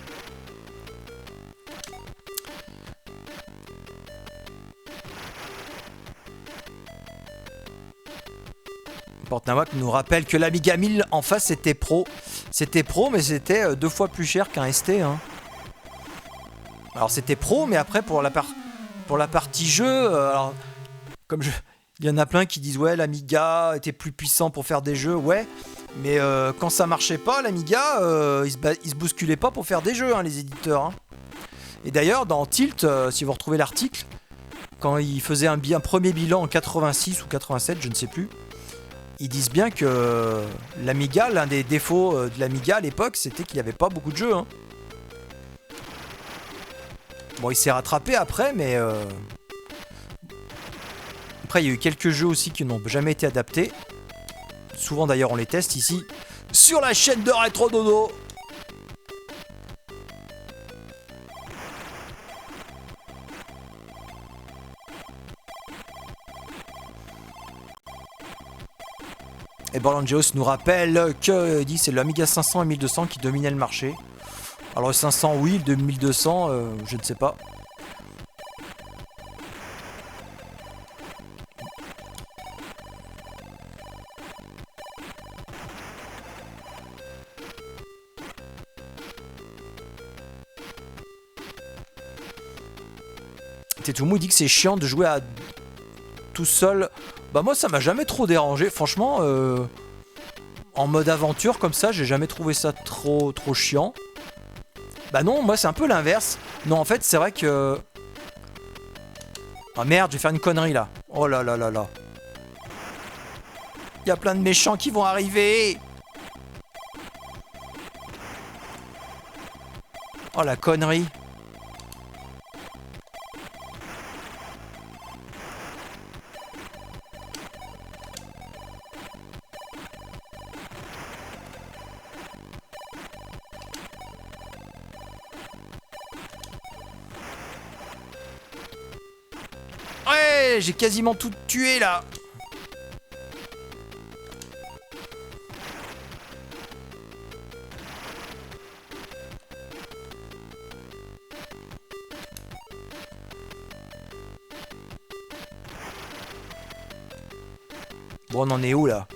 Porte-Nawak nous rappelle que l'Amiga 1000 en face c'était pro. C'était pro, mais c'était 2 fois plus cher qu'un ST. Hein. Alors c'était pro, mais après pour la partie jeu, alors, il y en a plein qui disent ouais l'Amiga était plus puissant pour faire des jeux, ouais. Mais quand ça marchait pas, l'Amiga, il se bousculait pas pour faire des jeux, hein, les éditeurs. Hein. Et d'ailleurs dans Tilt, si vous retrouvez l'article, quand ils faisaient un premier bilan en 86 ou 87, je ne sais plus. Ils disent bien que l'Amiga, l'un des défauts de l'Amiga à l'époque, c'était qu'il n'y avait pas beaucoup de jeux. Hein. Bon, il s'est rattrapé après, mais... Après, il y a eu quelques jeux aussi qui n'ont jamais été adaptés. Souvent, d'ailleurs, on les teste ici, sur la chaîne de Retro Dodo. Et Borlangeos nous rappelle que dit c'est l'Amiga 500 et 1200 qui dominait le marché. Alors le 500 oui, le 1200 je ne sais pas. Tetsumu dit que c'est chiant de jouer à tout seul. Bah moi ça m'a jamais trop dérangé. Franchement, en mode aventure comme ça, j'ai jamais trouvé ça trop chiant. Bah non, moi c'est un peu l'inverse. Non, en fait c'est vrai que... Ah merde, je vais faire une connerie là. Oh là là là là. Il y a plein de méchants qui vont arriver. Oh la connerie. est, j'ai quasiment tout tué là. Bon, on en est où là?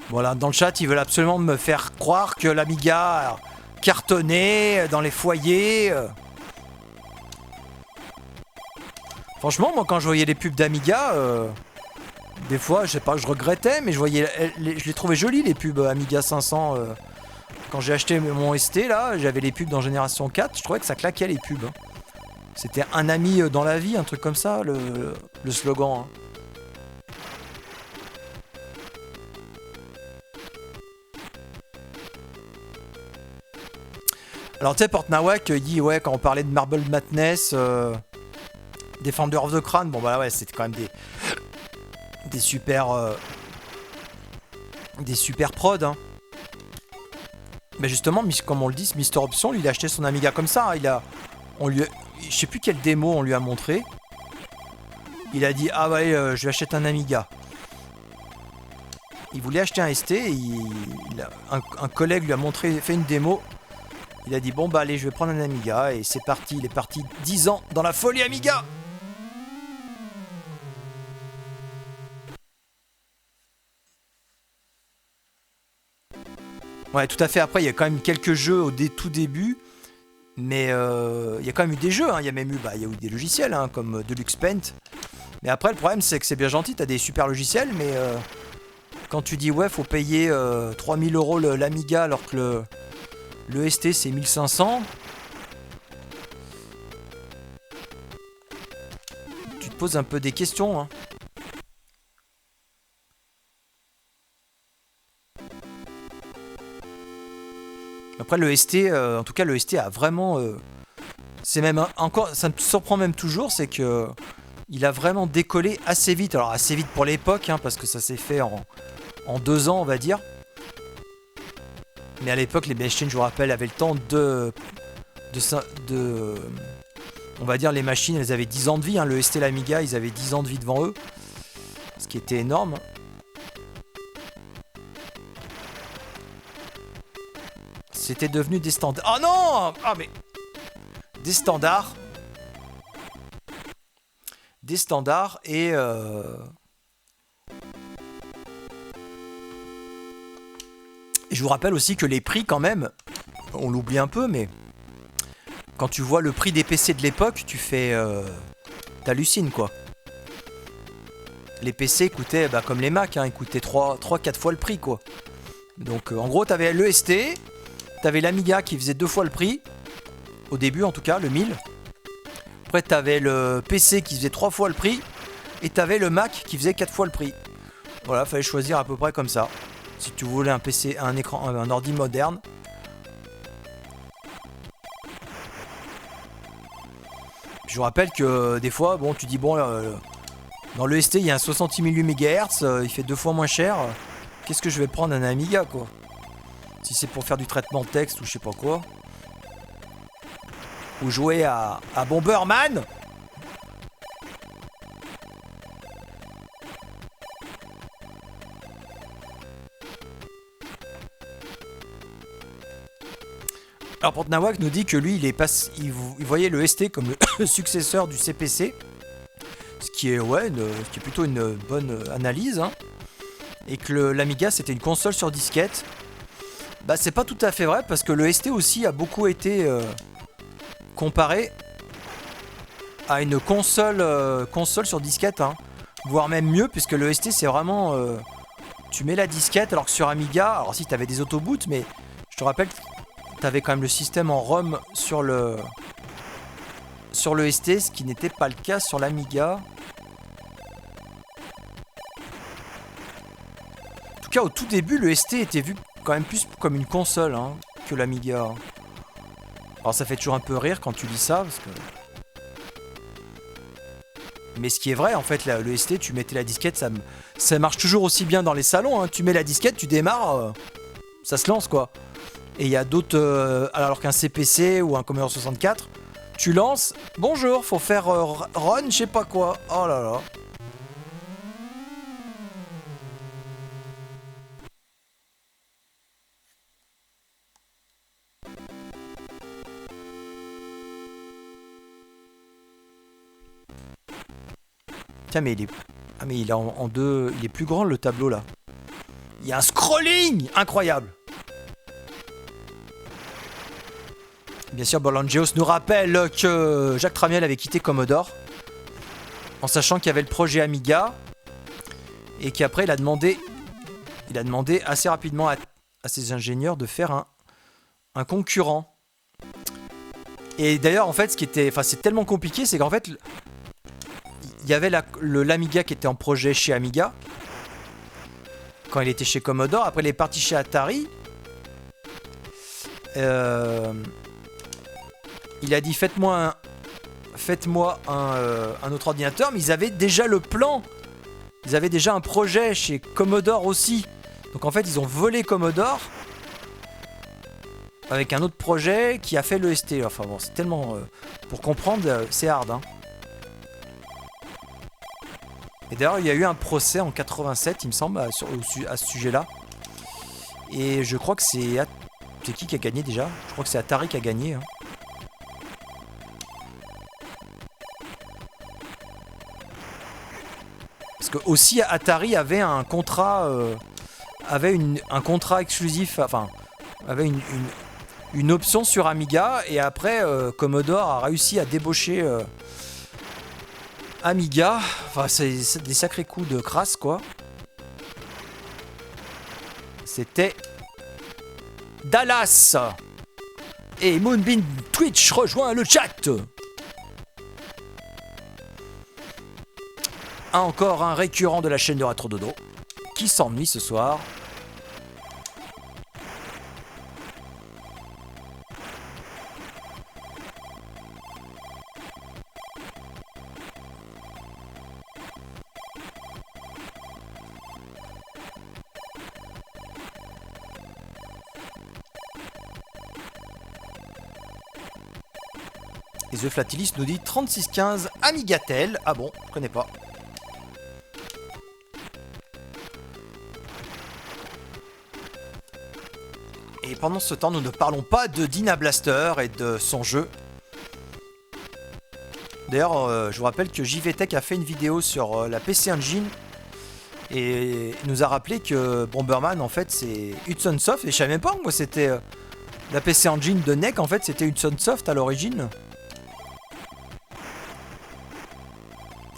Voilà, dans le chat, ils veulent absolument me faire croire que l'Amiga a cartonné dans les foyers. Franchement, moi, quand je voyais les pubs d'Amiga, des fois, je sais pas, je regrettais, mais je les trouvais jolies, les pubs Amiga 500. Quand j'ai acheté mon ST, là, j'avais les pubs dans Génération 4, je trouvais que ça claquait les pubs. C'était un ami dans la vie, un truc comme ça, le slogan. Hein. Alors tu sais, Portnawak il dit ouais, quand on parlait de Marble Madness, Defender of the Crown, bon bah ouais, c'était quand même des super prods. Hein. Mais justement, comme on le dit, Mister Option, lui, il a acheté son Amiga comme ça. Hein. Je sais plus quelle démo on lui a montré. Il a dit ah ouais, je vais acheter un Amiga. Il voulait acheter un ST et un collègue lui a fait une démo. Il a dit bon bah allez, je vais prendre un Amiga et c'est parti. Il est parti 10 ans dans la folie Amiga. Ouais, tout à fait. Après, il y a quand même quelques jeux au tout début. Mais il y a quand même eu des jeux. Hein. Il y a même eu, il y a eu des logiciels hein, comme Deluxe Paint. Mais après, le problème, c'est que c'est bien gentil. T'as des super logiciels. Mais quand tu dis ouais, faut payer 3000 € l'Amiga alors que le ST c'est 1500. Tu te poses un peu des questions. Hein. Après le ST, en tout cas le ST a vraiment... c'est même encore... Ça me surprend même toujours, c'est que... Il a vraiment décollé assez vite. Alors assez vite pour l'époque, hein, parce que ça s'est fait en 2 ans on va dire. Mais à l'époque, les machines, je vous rappelle, avaient le temps on va dire, les machines, elles avaient 10 ans de vie. Hein. Le ST et l'Amiga, ils avaient 10 ans de vie devant eux. Ce qui était énorme. C'était devenu des standards. Oh non! Ah mais... Des standards. Des standards et... Et je vous rappelle aussi que les prix, quand même, on l'oublie un peu, mais quand tu vois le prix des PC de l'époque, tu fais... t'hallucines, quoi. Les PC coûtaient, comme les Mac, hein, ils coûtaient 3-4 fois le prix, quoi. Donc, en gros, t'avais le ST, t'avais l'Amiga qui faisait 2 fois le prix, au début, en tout cas, le 1000. Après, t'avais le PC qui faisait 3 fois le prix, et t'avais le Mac qui faisait 4 fois le prix. Voilà, fallait choisir à peu près comme ça. Si tu voulais un PC, un écran, un ordi moderne. Je vous rappelle que des fois, bon, tu dis bon, dans le ST il y a un 68 MHz, il fait 2 fois moins cher. Qu'est-ce que je vais prendre un Amiga quoi? Si c'est pour faire du traitement de texte ou je sais pas quoi. Ou jouer à Bomberman. Alors Portnawak nous dit que lui, il voyait le ST comme le successeur du CPC, ce qui est plutôt une bonne analyse, hein. Et que l'Amiga c'était une console sur disquette. Bah c'est pas tout à fait vrai parce que le ST aussi a beaucoup été comparé à une console sur disquette, hein. Voire même mieux puisque le ST c'est vraiment tu mets la disquette alors que sur Amiga, alors si t'avais des autoboots mais je te rappelle t'avais quand même le système en ROM sur le ST, ce qui n'était pas le cas sur l'Amiga. En tout cas, au tout début, le ST était vu quand même plus comme une console hein, que l'Amiga. Alors ça fait toujours un peu rire quand tu dis ça, parce que... Mais ce qui est vrai, en fait, le ST, tu mettais la disquette, ça marche toujours aussi bien dans les salons. Hein. Tu mets la disquette, tu démarres, ça se lance, quoi. Et il y a d'autres... alors qu'un CPC ou un Commodore 64, tu lances... Bonjour, faut faire run, je sais pas quoi. Oh là là. Tiens, mais il est... Ah, mais il est en deux... Il est plus grand, le tableau, là. Il y a un scrolling incroyable. Bien sûr, Bolangeos nous rappelle que Jacques Tramiel avait quitté Commodore en sachant qu'il y avait le projet Amiga et qu'après il a demandé assez rapidement à ses ingénieurs de faire un concurrent. Et d'ailleurs, en fait, c'est tellement compliqué, c'est qu'en fait, il y avait l'Amiga qui était en projet chez Amiga quand il était chez Commodore. Après, il est parti chez Atari. Il a dit faites-moi un autre ordinateur, mais ils avaient déjà le plan. Ils avaient déjà un projet chez Commodore aussi. Donc en fait, ils ont volé Commodore avec un autre projet qui a fait le ST. Enfin bon, c'est tellement... pour comprendre, c'est hard. Hein. Et d'ailleurs, il y a eu un procès en 87, il me semble, à ce sujet-là. Et je crois que c'est... C'est qui a gagné déjà? Je crois que c'est Atari qui a gagné. Hein. Parce que aussi Atari avait un contrat, un contrat exclusif, enfin, avait une option sur Amiga, et après Commodore a réussi à débaucher Amiga. Enfin, c'est des sacrés coups de crasse, quoi. C'était Dallas. Et Moonbeam Twitch rejoint le chat. Encore un récurrent de la chaîne de Retro Dodo qui s'ennuie ce soir. Et The Flatilis nous dit 3615 Amigatel. Ah bon, je connais pas. Et pendant ce temps, nous ne parlons pas de Dyna Blaster et de son jeu. D'ailleurs, je vous rappelle que JVTech a fait une vidéo sur la PC Engine et nous a rappelé que Bomberman, en fait, c'est Hudson Soft. Et je savais même pas, moi, c'était la PC Engine de NEC, en fait, c'était Hudson Soft à l'origine.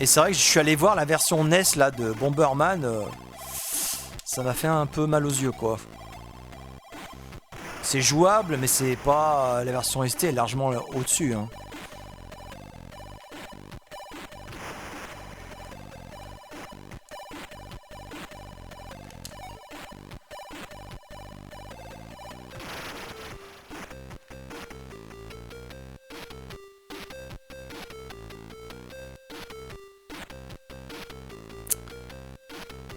Et c'est vrai que je suis allé voir la version NES là de Bomberman. Ça m'a fait un peu mal aux yeux, quoi. C'est jouable, mais c'est pas... La version ST est largement au-dessus. Hein.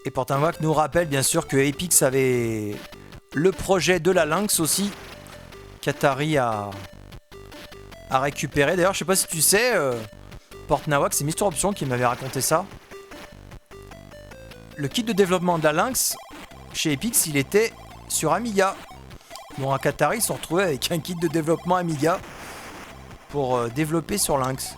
Et Portinwac nous rappelle bien sûr que Epix avait le projet de la Lynx aussi, qu'Atari a récupéré. D'ailleurs, je sais pas si tu sais, Portinwac, c'est Mister Option qui m'avait raconté ça. Le kit de développement de la Lynx, chez Epix, il était sur Amiga. Donc Atari se retrouvait avec un kit de développement Amiga pour développer sur Lynx.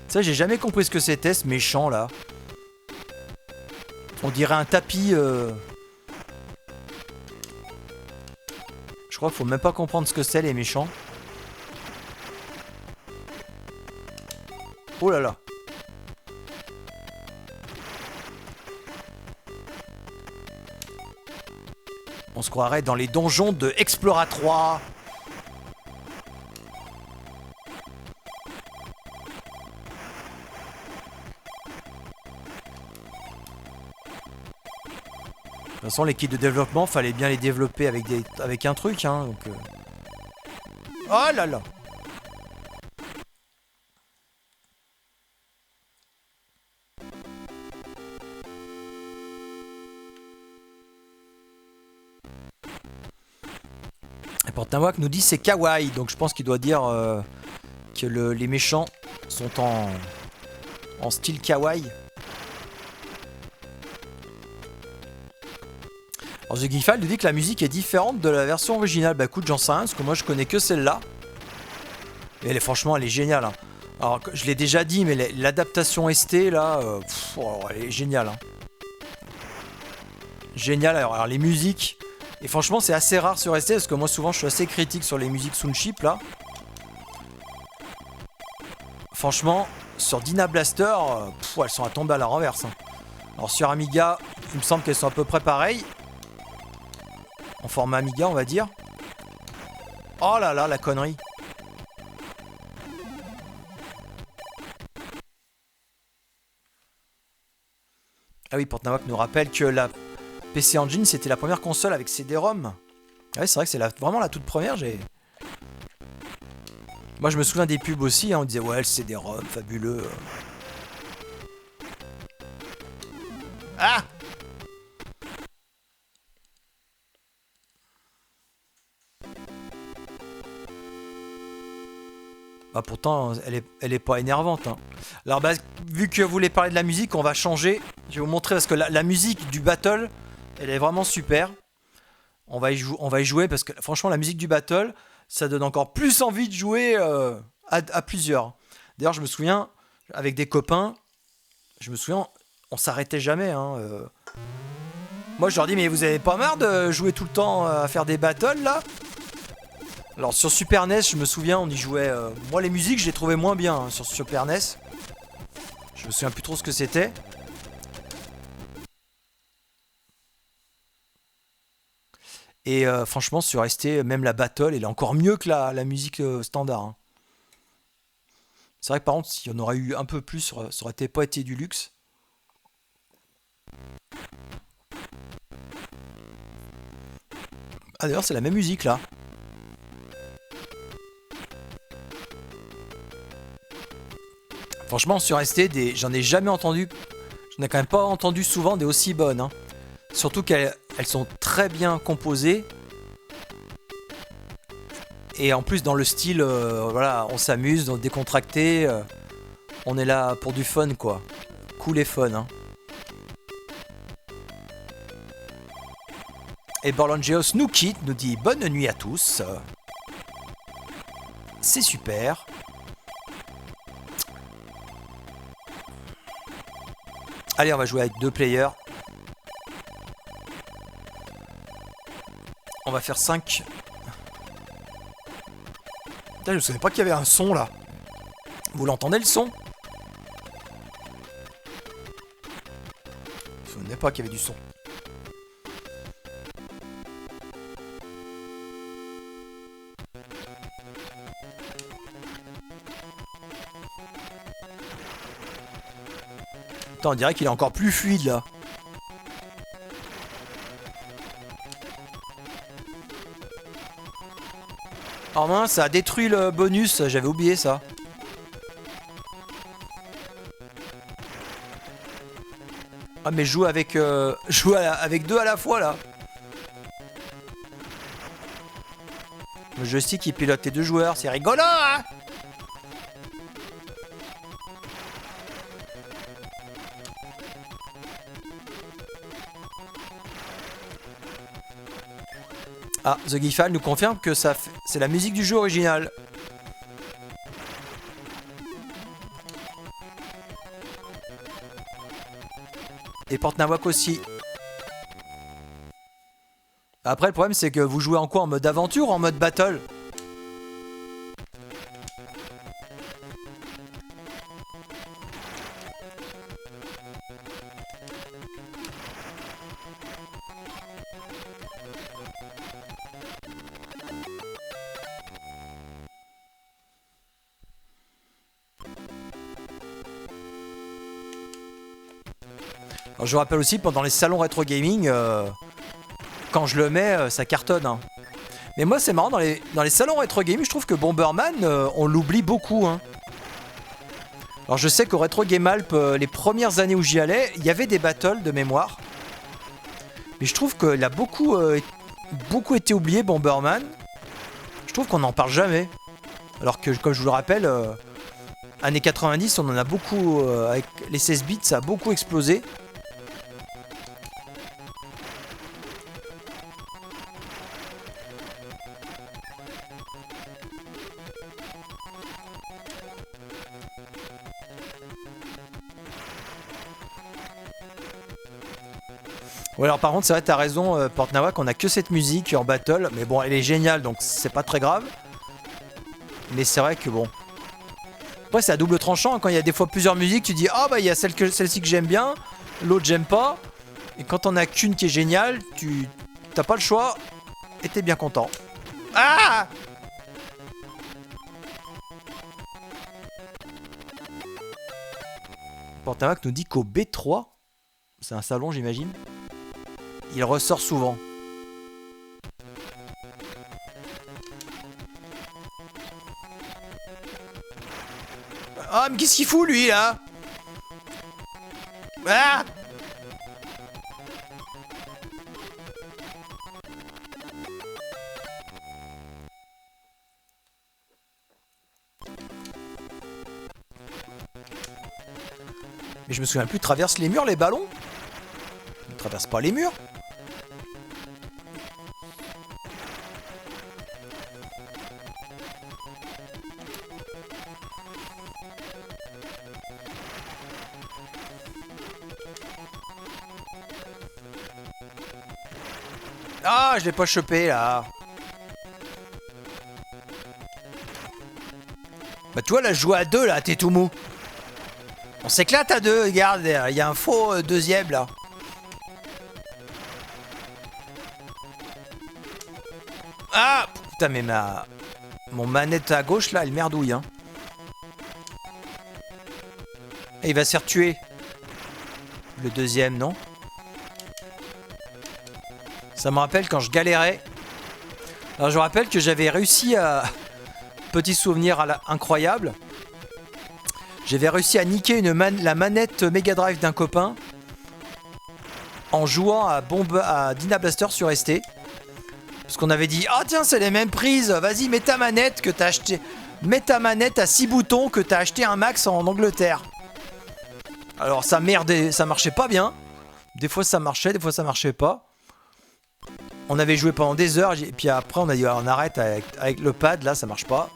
Ça, j'ai jamais compris ce que c'était, ce méchant là. On dirait un tapis. Je crois qu'il faut même pas comprendre ce que c'est, les méchants. Oh là là. On se croirait dans les donjons de Explora 3. toute façon, les kits de développement, fallait bien les développer avec un truc, hein, donc... Oh là là! Et Portnawak nous dit c'est kawaii, donc je pense qu'il doit dire que les méchants sont en style kawaii. Alors The Gifal nous dit que la musique est différente de la version originale. Bah écoute, j'en sais rien, parce que moi je connais que celle-là. Et elle est, franchement, elle est géniale. Hein. Alors, je l'ai déjà dit, mais l'adaptation ST, là, elle est géniale. Hein. Géniale. Alors, les musiques... Et franchement, c'est assez rare sur ST, parce que moi, souvent, je suis assez critique sur les musiques Soundchip, là. Franchement, sur Dyna Blaster, elles sont à tomber à la renverse. Hein. Alors, sur Amiga, il me semble qu'elles sont à peu près pareilles. En format Amiga, on va dire. Oh là là, la connerie. Ah oui, Portnawak nous rappelle que la PC Engine, c'était la première console avec CD-ROM. Ouais, c'est vrai que c'est vraiment la toute première. Moi, je me souviens des pubs aussi. Hein, on disait, ouais, le CD-ROM, fabuleux. Ah! Bah pourtant, elle est pas énervante. Hein. Alors, bah, vu que vous voulez parler de la musique, on va changer. Je vais vous montrer parce que la musique du battle, elle est vraiment super. On va y jouer parce que franchement, la musique du battle, ça donne encore plus envie de jouer à plusieurs. D'ailleurs, je me souviens, avec des copains, on s'arrêtait jamais. Hein, Moi, je leur dis, mais vous avez pas marre de jouer tout le temps à faire des battles là? Alors sur Super NES, je me souviens, on y jouait... Moi les musiques, je les trouvais moins bien hein, sur Super NES. Je me souviens plus trop ce que c'était. Et franchement, sur ST, même la battle, elle est encore mieux que la musique standard. Hein. C'est vrai que par contre, s'il y en aurait eu un peu plus, ça aurait pas été du luxe. Ah d'ailleurs, c'est la même musique là. Franchement, sur ST, j'en ai jamais entendu. J'en ai quand même pas entendu souvent des aussi bonnes. Hein. Surtout qu'elles sont très bien composées. Et en plus, dans le style, voilà, on s'amuse, donc décontracté. On est là pour du fun, quoi. Cool et fun. Hein. Et Borlangeos nous quitte, nous dit bonne nuit à tous. C'est super. Allez, on va jouer avec 2 players. On va faire 5. Putain, je ne savais pas qu'il y avait un son là. Vous l'entendez le son? Je ne savais pas qu'il y avait du son. Putain, on dirait qu'il est encore plus fluide là. Oh mince, ça a détruit le bonus, j'avais oublié ça. Ah mais je joue avec, avec 2 à la fois là. Le joystick il pilote les 2 joueurs, c'est rigolo hein. Ah, The Gifal nous confirme que c'est la musique du jeu original. Et Portnawak aussi. Après, le problème, c'est que vous jouez en quoi? En mode aventure ou en mode battle? Alors, je vous rappelle aussi, pendant les salons rétro gaming, quand je le mets, ça cartonne. Hein. Mais moi, c'est marrant, dans les salons rétro gaming, je trouve que Bomberman, on l'oublie beaucoup. Hein. Alors, je sais qu'au Retro Game Alp, les premières années où j'y allais, il y avait des battles de mémoire. Mais je trouve qu'il a beaucoup été oublié, Bomberman. Je trouve qu'on n'en parle jamais. Alors que, comme je vous le rappelle, années 90, on en a beaucoup... avec les 16 bits, ça a beaucoup explosé. Ouais, alors par contre, c'est vrai, t'as raison, Portnawak, on a que cette musique en battle. Mais bon, elle est géniale, donc c'est pas très grave. Mais c'est vrai que bon... Après, c'est à double tranchant. Quand il y a des fois plusieurs musiques, tu dis « Ah, bah, il y a celle-ci que j'aime bien, l'autre, j'aime pas. » Et quand t'en as qu'une qui est géniale, t'as pas le choix et t'es bien content. Ah! Portnawak nous dit qu'au B3, c'est un salon, j'imagine, il ressort souvent. Ah, mais qu'est-ce qu'il fout, lui, là? Ah! Mais je me souviens plus, traverse les murs, les ballons? Ils ne traversent pas les murs. Ah, je l'ai pas chopé là. Bah tu vois là, je joue à deux là, t'es tout mou. On s'éclate à deux, regarde, il y a un faux deuxième là. Ah putain, mais mon manette à gauche là, elle merdouille hein. Et il va se faire tuer. Le deuxième, non? Ça me rappelle quand je galérais. Alors je me rappelle que j'avais réussi à... Petit souvenir incroyable. J'avais réussi à niquer la manette Mega Drive d'un copain en jouant à Dyna Blaster sur ST. Parce qu'on avait dit, ah tiens, c'est les mêmes prises, vas-y, mets ta manette que t'as acheté. Mets ta manette à 6 boutons que t'as acheté un max en Angleterre. Alors ça merdait, ça marchait pas bien. Des fois ça marchait, des fois ça marchait pas. On avait joué pendant des heures, et puis après on a dit on arrête avec le pad, là ça marche pas.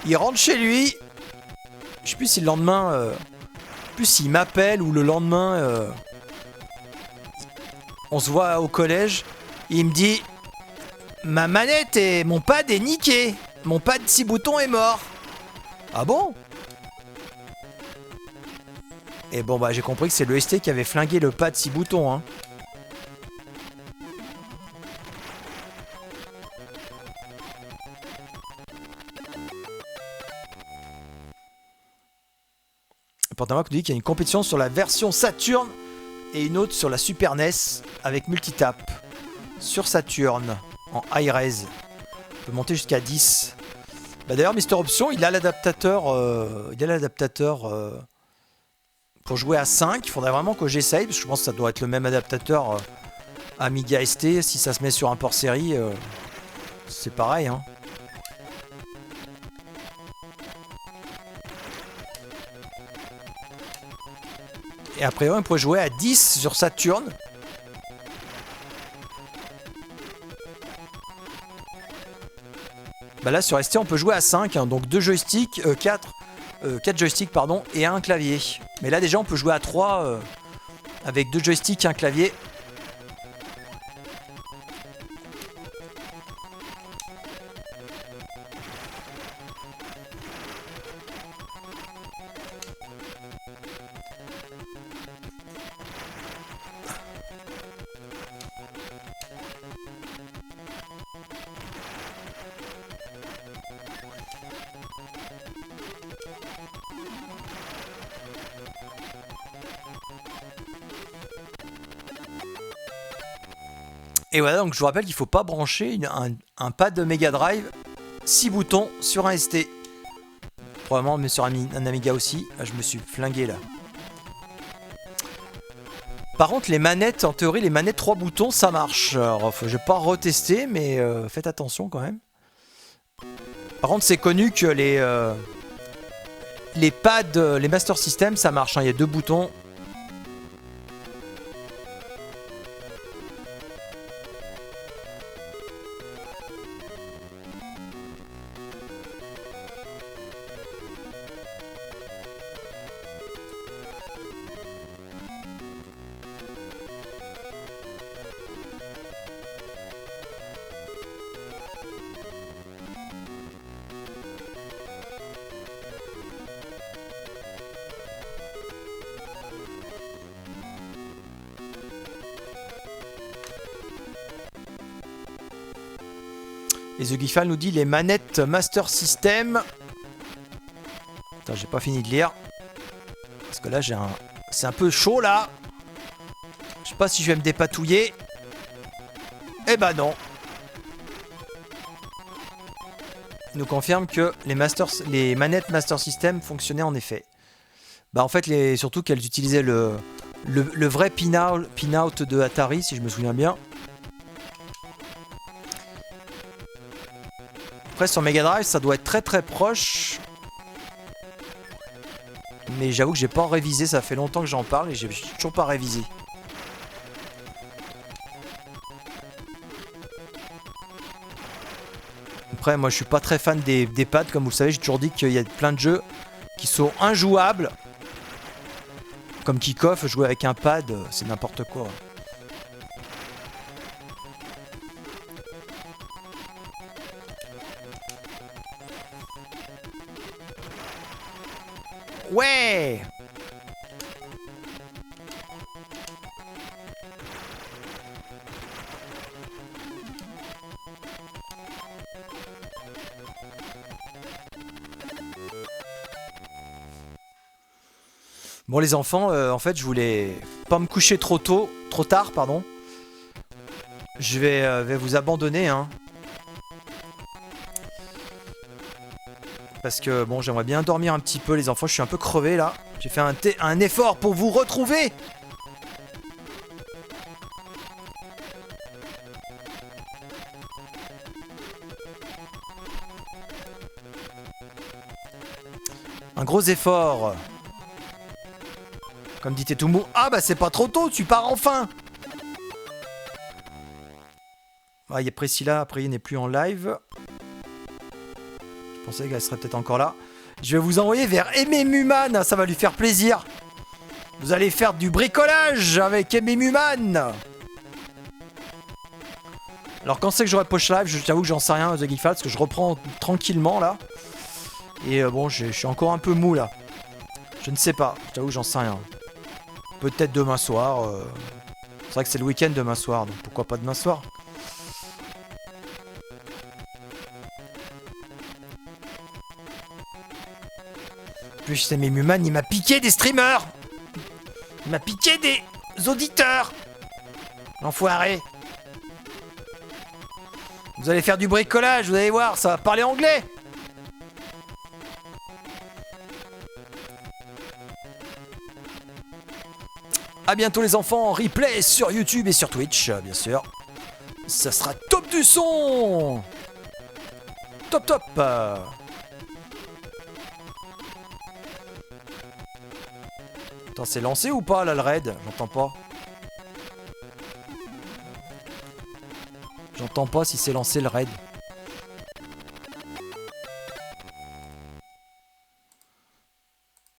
Il rentre chez lui. Je sais plus si le lendemain... plus s'il m'appelle ou le lendemain... on se voit au collège. Il me dit... Ma manette et mon pad est niqué. Mon pad 6 boutons est mort. Ah bon? Et bon bah j'ai compris que c'est le ST qui avait flingué le pad 6 boutons hein. Portnawak nous dit qu'il y a une compétition sur la version Saturn et une autre sur la Super NES avec multitap. Sur Saturn, en high res. On peut monter jusqu'à 10. Bah d'ailleurs, Mister Option, il a l'adaptateur pour jouer à 5. Il faudrait vraiment que j'essaye, parce que je pense que ça doit être le même adaptateur Amiga ST. Si ça se met sur un port série, c'est pareil. Hein. Et après, on pourrait jouer à 10 sur Saturn. Bah là, sur ST, on peut jouer à 5. Hein, donc 2 joysticks, 4 joysticks, pardon, et un clavier. Mais là, déjà, on peut jouer à 3 avec 2 joysticks et un clavier. Et voilà, donc je vous rappelle qu'il faut pas brancher un pad de Mega Drive 6 boutons sur un ST. Probablement mais sur un Amiga aussi. Ah, je me suis flingué là. Par contre, les manettes, en théorie, les manettes 3 boutons, ça marche. Alors, je vais pas retester, mais faites attention quand même. Par contre, c'est connu que les pads, les Master System, ça marche. Hein. Il y a 2 boutons. Et The Gifal nous dit les manettes Master System. Attends, j'ai pas fini de lire. Parce que là, c'est un peu chaud, là. Je sais pas si je vais me dépatouiller. Eh ben non. Il nous confirme que les manettes Master System fonctionnaient en effet. Bah en fait, surtout qu'elles utilisaient le vrai pin-out de Atari, si je me souviens bien. Après sur Mega Drive ça doit être très très proche. Mais j'avoue que j'ai pas révisé, ça fait longtemps que j'en parle et j'ai toujours pas révisé. Après moi je suis pas très fan des pads, comme vous le savez, j'ai toujours dit qu'il y a plein de jeux qui sont injouables. Comme Kick-Off, jouer avec un pad, c'est n'importe quoi. Ouais! Bon les enfants, en fait je voulais pas me coucher trop tard, pardon. Je vais vous abandonner, hein. Parce que bon, j'aimerais bien dormir un petit peu les enfants, je suis un peu crevé là. J'ai fait un effort pour vous retrouver. Un gros effort. Comme dit Tetoumo. Ah bah c'est pas trop tôt, tu pars enfin. Ah, il y a Priscilla, après il n'est plus en live. Je pensais qu'elle serait peut-être encore là. Je vais vous envoyer vers Aimé Muman, ça va lui faire plaisir. Vous allez faire du bricolage avec Aimé Muman. Alors quand c'est que j'aurai poche live, j'avoue que j'en sais rien, The Gifal, parce que je reprends tranquillement là. Et bon, je suis encore un peu mou là. Je ne sais pas, j'avoue que j'en sais rien. Peut-être demain soir. C'est vrai que c'est le week-end demain soir, donc pourquoi pas demain soir. Plus c'est mes Muman, il m'a piqué des streamers. Il m'a piqué des auditeurs. L'enfoiré. Vous allez faire du bricolage, vous allez voir, ça va parler anglais. A bientôt les enfants, en replay sur YouTube et sur Twitch, bien sûr. Ça sera top du son. Top top. Attends, c'est lancé ou pas là le raid? J'entends pas. J'entends pas si c'est lancé le raid.